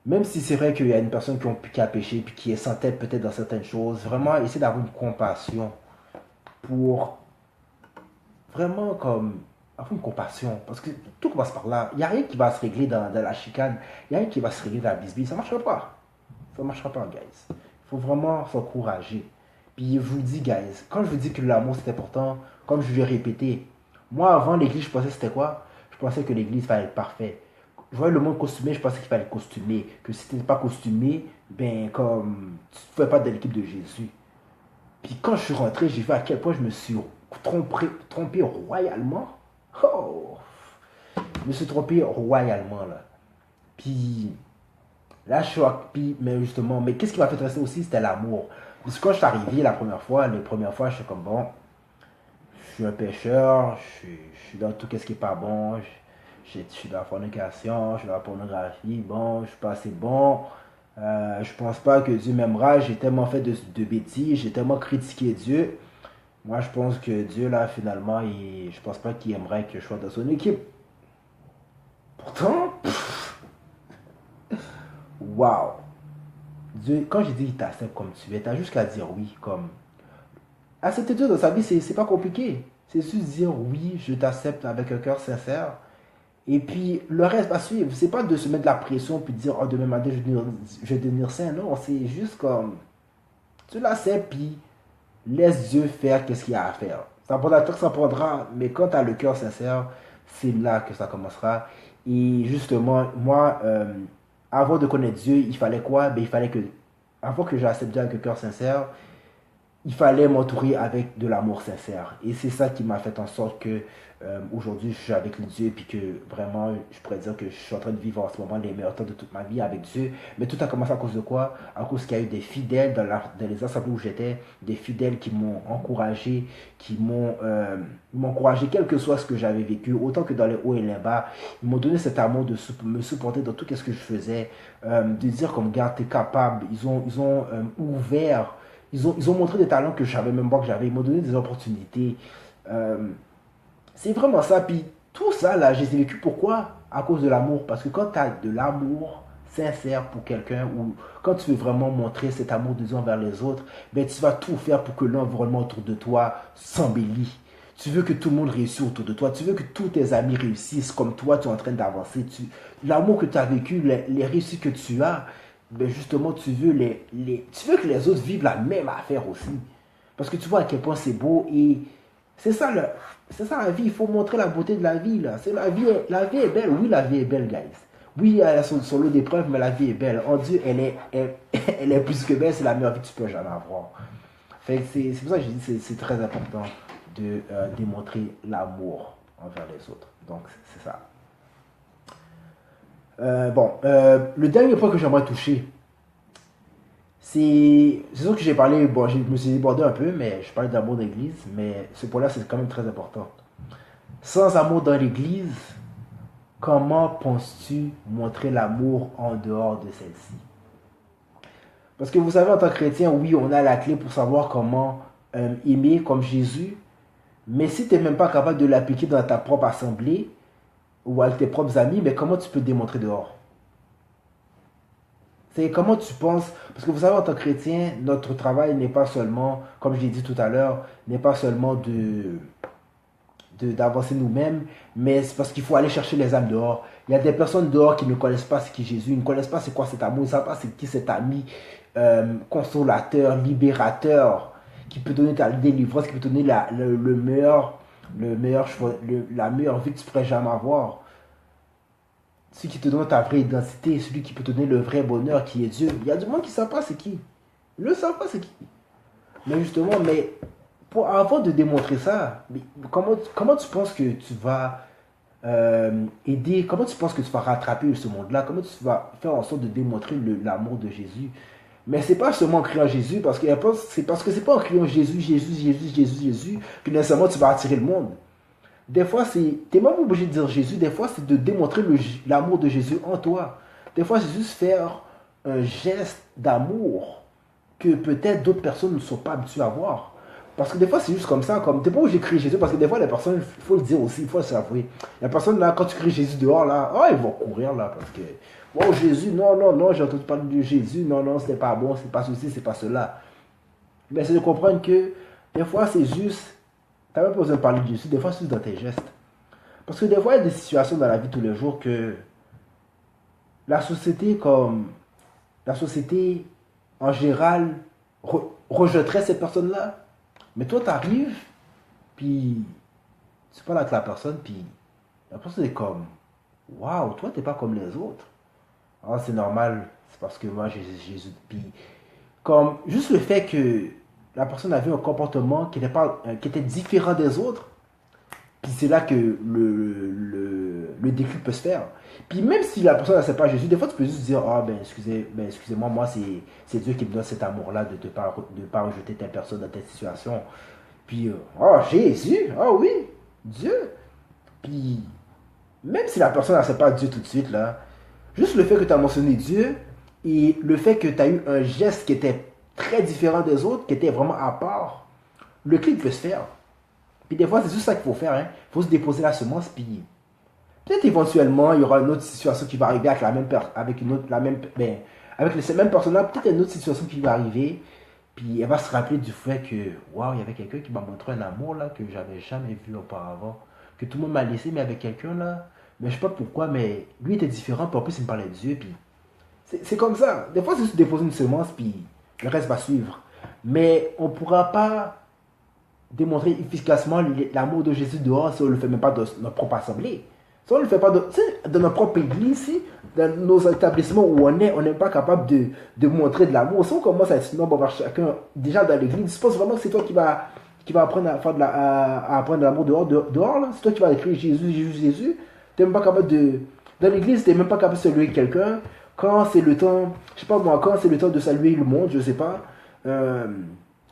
même si c'est vrai qu'il y a une personne qui a péché, puis qui est sans tête peut-être dans certaines choses, vraiment, essayez d'avoir une compassion pour vraiment comme avoir une compassion. Parce que tout commence par là. Il n'y a rien qui va se régler dans la chicane. Il n'y a rien qui va se régler dans la bisbille. Ça ne marchera pas. Ça ne marchera pas, guys. Il faut vraiment s'encourager. Puis je vous dis, guys, quand je vous dis que l'amour c'est important, comme je l'ai répété, moi avant l'église, je pensais que c'était quoi? Je pensais que l'église fallait être parfait. Je voyais le monde costumé, je pensais qu'il fallait costumer. Que si tu n'étais pas costumé, ben comme tu ne pouvais pas être de l'équipe de Jésus. Puis quand je suis rentré, j'ai vu à quel point je me suis trompé royalement. Oh, je me suis trompé royalement là. Puis là, je suis puis, mais justement, mais qu'est-ce qui m'a fait rester aussi, c'était l'amour. Parce que quand je suis arrivé les premières fois, je suis comme bon, je suis un pécheur, je suis dans tout ce qui est pas bon, je suis dans la fornication, je suis dans la pornographie, bon, je suis pas assez bon. Je pense pas que Dieu m'aimera, j'ai tellement fait de bêtises, j'ai tellement critiqué Dieu. Moi, je pense que Dieu, là, finalement, je pense pas qu'il aimerait que je sois dans son équipe. Pourtant, waouh! Dieu, quand je dis qu'il t'accepte comme tu es, t'as juste qu'à dire oui. Comme accepter Dieu dans sa vie, c'est pas compliqué. C'est juste dire oui, je t'accepte avec un cœur sincère. Et puis le reste va suivre. C'est pas de se mettre de la pression puis de dire oh demain matin je vais devenir saint. Non, c'est juste comme tu l'acceptes puis laisse Dieu faire qu'est-ce qu'il y a à faire. Ça prendra le temps que ça prendra, mais quand tu as le cœur sincère, c'est là que ça commencera. Et justement, moi, avant de connaître Dieu, il fallait quoi? Ben, il fallait que, avant que j'accepte Dieu avec un cœur sincère, il fallait m'entourer avec de l'amour sincère. Et c'est ça qui m'a fait en sorte que aujourd'hui je suis avec le Dieu, puis que vraiment je pourrais dire que je suis en train de vivre en ce moment les meilleurs temps de toute ma vie avec Dieu. Mais tout a commencé à cause de quoi? À cause qu'il y a eu des fidèles dans les assemblées où j'étais, des fidèles qui m'ont encouragé, qui m'ont encouragé quel que soit ce que j'avais vécu, autant que dans les hauts et les bas. Ils m'ont donné cet amour de me supporter dans tout ce que je faisais, de dire comme gars, t'es capable. Ils ont ouvert. Ils ont montré des talents que je savais même pas que j'avais. Ils m'ont donné des opportunités. Euh, c'est vraiment ça. Puis tout ça, là, j'ai vécu. Pourquoi? À cause de l'amour. Parce que quand tu as de l'amour sincère pour quelqu'un, ou quand tu veux vraiment montrer cet amour de Dieu envers les autres, ben, tu vas tout faire pour que l'environnement autour de toi s'embellit. Tu veux que tout le monde réussisse autour de toi. Tu veux que tous tes amis réussissent comme toi, tu es en train d'avancer. L'amour que tu as vécu, les réussites que tu as, ben justement, tu veux que les autres vivent la même affaire aussi. Parce que tu vois à quel point c'est beau et c'est ça, c'est ça la vie. Il faut montrer la beauté de la vie. Là. La vie est belle. Oui, la vie est belle, guys. Oui, elle a son lot d'épreuves, mais la vie est belle. En Dieu, elle est plus que belle. C'est la meilleure vie que tu peux jamais avoir. Fait que c'est pour ça que je dis que c'est très important de démontrer l'amour envers les autres. Donc, c'est ça. Le dernier point que j'aimerais toucher, c'est sûr que j'ai parlé, bon, je me suis débordé un peu, mais je parlais d'amour d'église, mais ce point-là, c'est quand même très important. Sans amour dans l'église, comment penses-tu montrer l'amour en dehors de celle-ci? Parce que vous savez, en tant que chrétien, oui, on a la clé pour savoir comment aimer comme Jésus, mais si tu n'es même pas capable de l'appliquer dans ta propre assemblée ou avec tes propres amis, mais comment tu peux le démontrer dehors? C'est comment tu penses, parce que vous savez, en tant que chrétien, notre travail n'est pas seulement, comme je l'ai dit tout à l'heure, n'est pas seulement d'avancer nous-mêmes, mais c'est parce qu'il faut aller chercher les âmes dehors. Il y a des personnes dehors qui ne connaissent pas ce qu'est Jésus, ils ne connaissent pas c'est quoi cet amour, ils ne savent pas c'est qui cet ami consolateur, libérateur, qui peut donner ta délivrance, qui peut donner la meilleure vie que tu pourrais jamais avoir. Celui qui te donne ta vraie identité, celui qui peut te donner le vrai bonheur qui est Dieu. Il y a du monde qui ne sait pas c'est qui. Ils ne le savent pas c'est qui. Mais justement, avant de démontrer ça, comment tu penses que tu vas aider, comment tu penses que tu vas rattraper ce monde-là, comment tu vas faire en sorte de démontrer l'amour de Jésus? Mais c'est pas seulement en criant Jésus, parce que c'est pas en criant Jésus, Jésus, Jésus, Jésus, Jésus, que nécessairement tu vas attirer le monde. Des fois, t'es même obligé de dire Jésus. Des fois, c'est de démontrer l'amour de Jésus en toi. Des fois, c'est juste faire un geste d'amour que peut-être d'autres personnes ne sont pas habituées à voir. Parce que des fois, c'est juste comme ça. T'es pas obligé de crier Jésus. Parce que des fois, les personnes, il faut le dire aussi, il faut le savoir. Les personnes, là, quand tu cries Jésus dehors, là, oh, ils vont courir, là. Parce que, oh, Jésus, non, non, non, j'ai entendu parler de Jésus. Non, non, c'était pas bon, c'est pas ceci, c'est pas cela. Mais c'est de comprendre que, des fois, c'est juste. Tu n'as même pas besoin de parler de Jésus, des fois c'est dans tes gestes. Parce que des fois, il y a des situations dans la vie de tous les jours que la société, en général, rejetterait ces personnes-là. Mais toi, tu arrives, puis tu parles avec la personne, puis la personne est comme, waouh, toi, tu n'es pas comme les autres. Ah, c'est normal, c'est parce que moi, j'ai Jésus. Puis, comme, juste le fait que la personne avait un comportement qui était différent des autres, puis c'est là que le déclic peut se faire. Puis même si la personne ne sait pas Jésus, des fois tu peux juste dire, ah excusez-moi, moi c'est Dieu qui me donne cet amour-là de ne pas rejeter telle personne dans telle situation. Puis, oh Jésus, oh oui, Dieu. Puis même si la personne ne sait pas Dieu tout de suite, là, juste le fait que tu as mentionné Dieu et le fait que tu as eu un geste qui était très différent des autres, qui était vraiment à part, le clic peut se faire. Puis des fois, c'est juste ça qu'il faut faire. Il faut se déposer la semence, puis peut-être éventuellement, il y aura une autre situation qui va arriver avec la même avec ces mêmes personnes-là, peut-être une autre situation qui va arriver, puis elle va se rappeler du fait que, waouh, il y avait quelqu'un qui m'a montré un amour là que j'avais jamais vu auparavant, que tout le monde m'a laissé, mais avec quelqu'un là, mais je sais pas pourquoi, mais lui était différent, puis en plus il me parlait de Dieu, puis c'est comme ça. Des fois, c'est juste déposer une semence, puis le reste va suivre. Mais on ne pourra pas démontrer efficacement l'amour de Jésus dehors si on ne le fait même pas dans notre propre assemblée. Si on ne le fait pas dans notre propre église, si, dans nos établissements où on n'est pas capable de montrer de l'amour. Si on commence à être nombre vers chacun, déjà dans l'église, je pense vraiment que c'est toi qui va apprendre à, faire à apprendre de l'amour dehors là. C'est toi qui vas écrire Jésus, Jésus, Jésus. Tu n'es même pas capable de. Dans l'église, tu n'es même pas capable de saluer quelqu'un. Quand c'est le temps, je sais pas moi, quand c'est le temps de saluer le monde, je sais pas. Euh,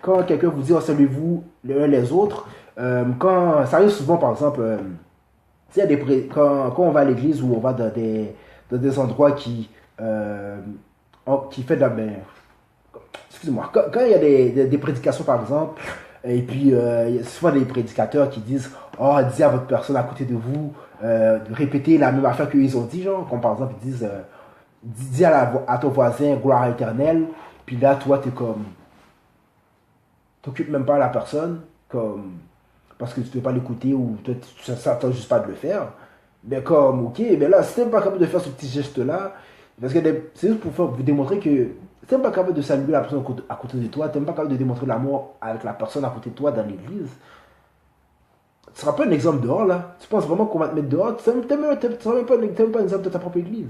Quand quelqu'un vous dit oh, saluez-vous les uns les autres, quand ça arrive souvent par exemple, quand on va à l'église ou on va dans des endroits qui fait de la ben, excusez-moi, quand il y a des prédications par exemple, et puis il y a souvent des prédicateurs qui disent oh dis à votre personne à côté de vous de répéter la même affaire qu'ils ont dit, genre comme par exemple ils disent dis à ton voisin gloire éternelle, puis là toi t'es comme t'occupes même pas la personne comme parce que tu ne peux pas l'écouter ou tu s'attends juste pas de le faire. Mais comme, ok, mais là, si tu n'es pas capable de faire ce petit geste-là, parce que c'est juste pour vous démontrer que si tu n'es pas capable de saluer la personne à côté de toi, tu n'es pas capable de démontrer l'amour avec la personne à côté de toi dans l'église, tu ne seras pas un exemple dehors là. Tu penses vraiment qu'on va te mettre dehors, tu ne seras même pas un exemple de ta propre église.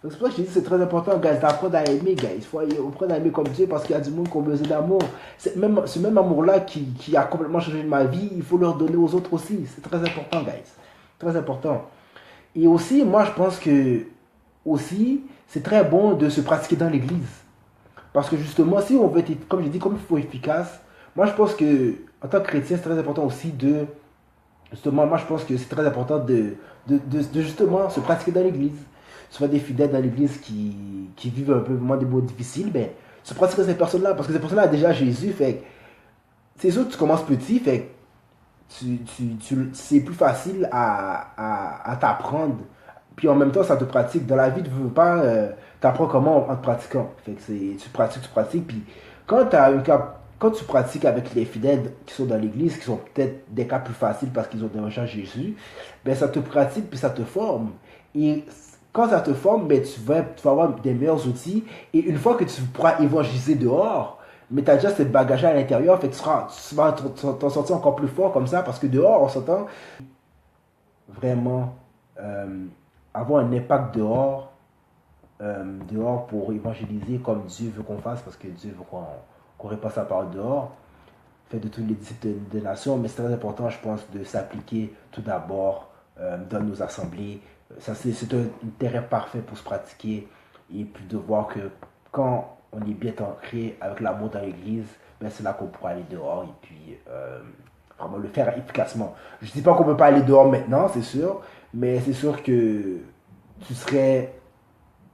Donc c'est pour ça que je dis que c'est très important, guys, d'apprendre à aimer, guys. Il faut apprendre à aimer comme Dieu parce qu'il y a du monde qui a besoin d'amour. Ce même amour-là qui a complètement changé ma vie, il faut le redonner aux autres aussi. C'est très important, guys. Très important. Et aussi, moi, je pense que aussi, c'est très bon de se pratiquer dans l'église. Parce que justement, si on veut être, comme je dis, comme il faut être efficace, moi, je pense que en tant que chrétien, c'est très important aussi de, justement, moi, je pense que c'est très important de justement se pratiquer dans l'église. Soit des fidèles dans l'église qui vivent un peu moins des mots difficiles, ben, se pratiquer ces personnes-là. Parce que ces personnes-là, déjà Jésus, fait c'est sûr que tu commences petit, fait c'est plus facile à t'apprendre. Puis en même temps, ça te pratique. Dans la vie, tu ne veux pas t'apprendre comment en te pratiquant. Fait que tu pratiques. Puis quand, quand tu pratiques avec les fidèles qui sont dans l'église, qui sont peut-être des cas plus faciles parce qu'ils ont déjà Jésus, ben ça te pratique puis ça te forme. Et quand ça te forme, ben, tu vas avoir des meilleurs outils. Et une fois que tu pourras évangéliser dehors, mais tu as déjà ce bagage à l'intérieur, fait que tu vas t'en sortir encore plus fort comme ça, parce que dehors, on s'entend vraiment avoir un impact dehors pour évangéliser comme Dieu veut qu'on fasse, parce que Dieu veut qu'on repasse sa parole dehors, fait de tous les disciples des nations, mais c'est très important, je pense, de s'appliquer tout d'abord dans nos assemblées. Ça, c'est un terrain parfait pour se pratiquer et puis de voir que quand on est bien ancré avec l'amour dans l'église, ben c'est là qu'on pourra aller dehors et puis vraiment le faire efficacement. Je ne dis pas qu'on ne peut pas aller dehors maintenant, c'est sûr, mais c'est sûr que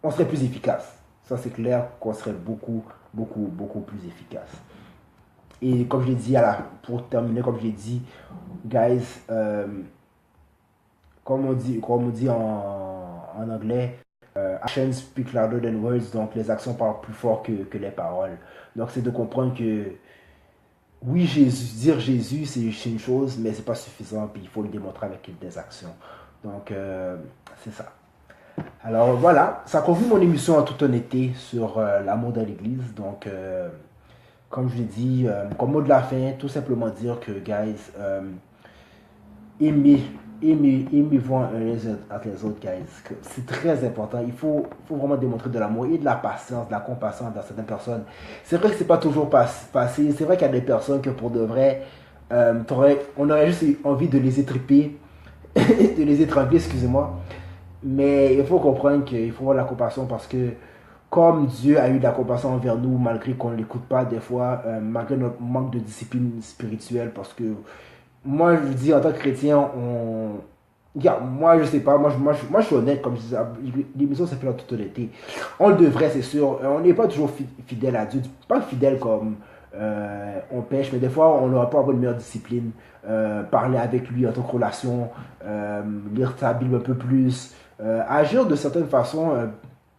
on serait plus efficace. Ça, c'est clair qu'on serait beaucoup, beaucoup, beaucoup plus efficace. Et comme je l'ai dit, pour terminer, comme je l'ai dit, guys, comme on dit en anglais, actions speak louder than words, donc les actions parlent plus fort que les paroles. Donc c'est de comprendre que oui, dire Jésus, c'est une chose, mais c'est pas suffisant, puis il faut le démontrer avec des actions. Donc c'est ça. Alors voilà, ça conclut mon émission en toute honnêteté sur l'amour dans l'église. Donc comme je l'ai dit, comme mot de la fin, tout simplement dire que, guys, aimez, aimez-vous les autres, guys. C'est très important. Faut vraiment démontrer de l'amour et de la patience, de la compassion dans certaines personnes. C'est vrai que c'est pas toujours passé. C'est vrai qu'il y a des personnes que pour de vrai, on aurait juste envie de les étriper, de les étrangler, excusez-moi. Mais il faut comprendre qu'il faut avoir de la compassion parce que comme Dieu a eu de la compassion envers nous, malgré qu'on ne l'écoute pas des fois, malgré notre manque de discipline spirituelle, parce que moi, je dis en tant que chrétien, moi, je sais pas, moi, je suis honnête, comme je disais, l'émission s'est fait en toute honnêteté. On le devrait, c'est sûr. On n'est pas toujours fidèle à Dieu, pas fidèle comme on pêche, mais des fois, on n'aura pas avoir une meilleure discipline, parler avec lui en tant que relation, lire sa Bible un peu plus, agir de certaines façons.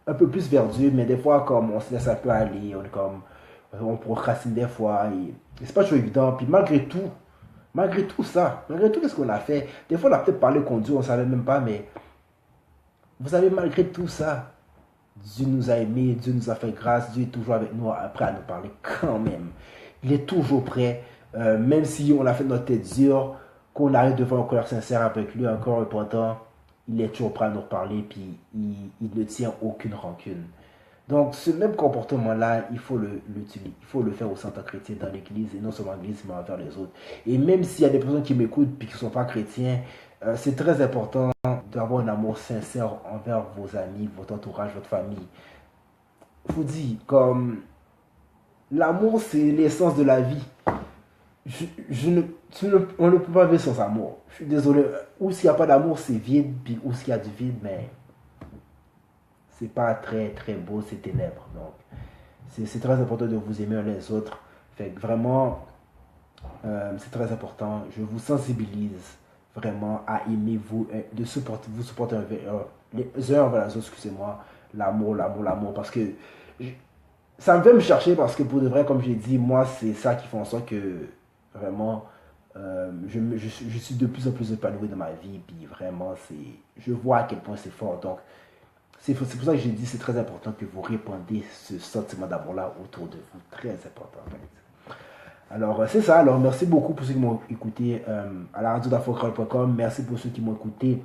un peu plus verdure, mais des fois, comme on se laisse un peu aller, on procrastine des fois, et c'est pas toujours évident. Puis malgré tout ça, malgré tout, qu'est-ce qu'on a fait? Des fois, on a peut-être parlé qu'on Dieu, on savait même pas, mais vous savez, malgré tout ça, Dieu nous a aimés, Dieu nous a fait grâce, Dieu est toujours avec nous, prêt à nous parler quand même. Il est toujours prêt, même si on a fait notre tête dure, qu'on arrive devant un cœur sincère avec lui, un cœur repentant, il est toujours prêt à nous parler, puis il ne tient aucune rancune. Donc, ce même comportement-là, il faut le faire au centre chrétien dans l'église, et non seulement l'église, mais envers les autres. Et même s'il y a des personnes qui m'écoutent et qui ne sont pas chrétiens, c'est très important d'avoir un amour sincère envers vos amis, votre entourage, votre famille. Je vous dis, comme l'amour, c'est l'essence de la vie. On ne peut pas vivre sans amour. Je suis désolé. Où s'il n'y a pas d'amour, c'est vide, puis où s'il y a du vide, mais c'est pas très très beau, c'est ténèbres. Donc, c'est très important de vous aimer les autres. Fait que vraiment, c'est très important. Je vous sensibilise vraiment à aimer vous, de supporter, vous supporter les uns envers les autres, excusez-moi, l'amour, l'amour, l'amour. Parce que ça me fait me chercher parce que pour de vrai, comme j'ai dit, moi, c'est ça qui fait en sorte que vraiment, je suis de plus en plus épanoui dans ma vie. Puis vraiment, je vois à quel point c'est fort. Donc, c'est pour ça que j'ai dit c'est très important que vous répandez ce sentiment d'amour-là autour de vous. Très important. En fait. Alors, c'est ça. Alors, merci beaucoup pour ceux qui m'ont écouté à la radio d'afrocrol.com. Merci pour ceux qui m'ont écouté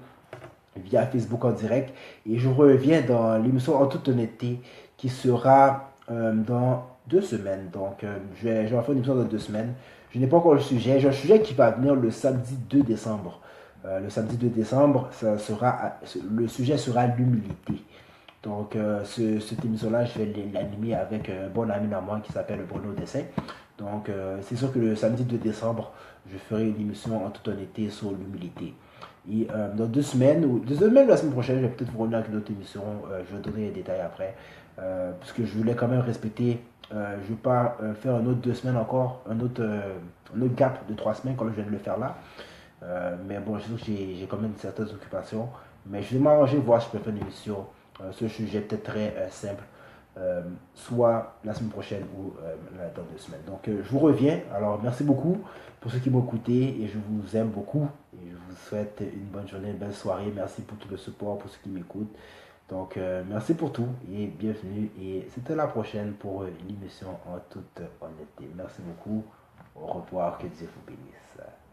via Facebook en direct. Et je reviens dans l'émission En toute honnêteté qui sera dans 2 semaines. Donc, je vais faire une émission dans 2 semaines. Je n'ai pas encore le sujet. J'ai un sujet qui va venir le samedi 2 décembre. Le samedi 2 décembre, le sujet sera l'humilité. Donc, cette émission-là, je vais l'animer avec un bon ami à moi qui s'appelle Bruno Dessin. Donc, c'est sûr que le samedi 2 décembre, je ferai une émission en toute honnêteté sur l'humilité. Et dans 2 semaines, ou 2 semaines la semaine prochaine, je vais peut-être vous revenir avec une autre émission. Je vais donner les détails après. Parce que je voulais quand même respecter. Je ne vais pas faire un autre 2 semaines encore, un autre gap de 3 semaines comme je viens de le faire là. Mais bon, je sais que j'ai quand même certaines occupations. Mais je vais m'arranger, voir si je peux faire une émission sur un sujet peut-être très simple, soit la semaine prochaine ou dans 2 semaines. Donc, je vous reviens. Alors, merci beaucoup pour ceux qui m'ont écouté et je vous aime beaucoup. Et je vous souhaite une bonne journée, une belle soirée. Merci pour tout le support, pour ceux qui m'écoutent. Donc, merci pour tout et bienvenue. Et c'était la prochaine pour l'émission En toute honnêteté. Merci beaucoup. Au revoir. Que Dieu vous bénisse.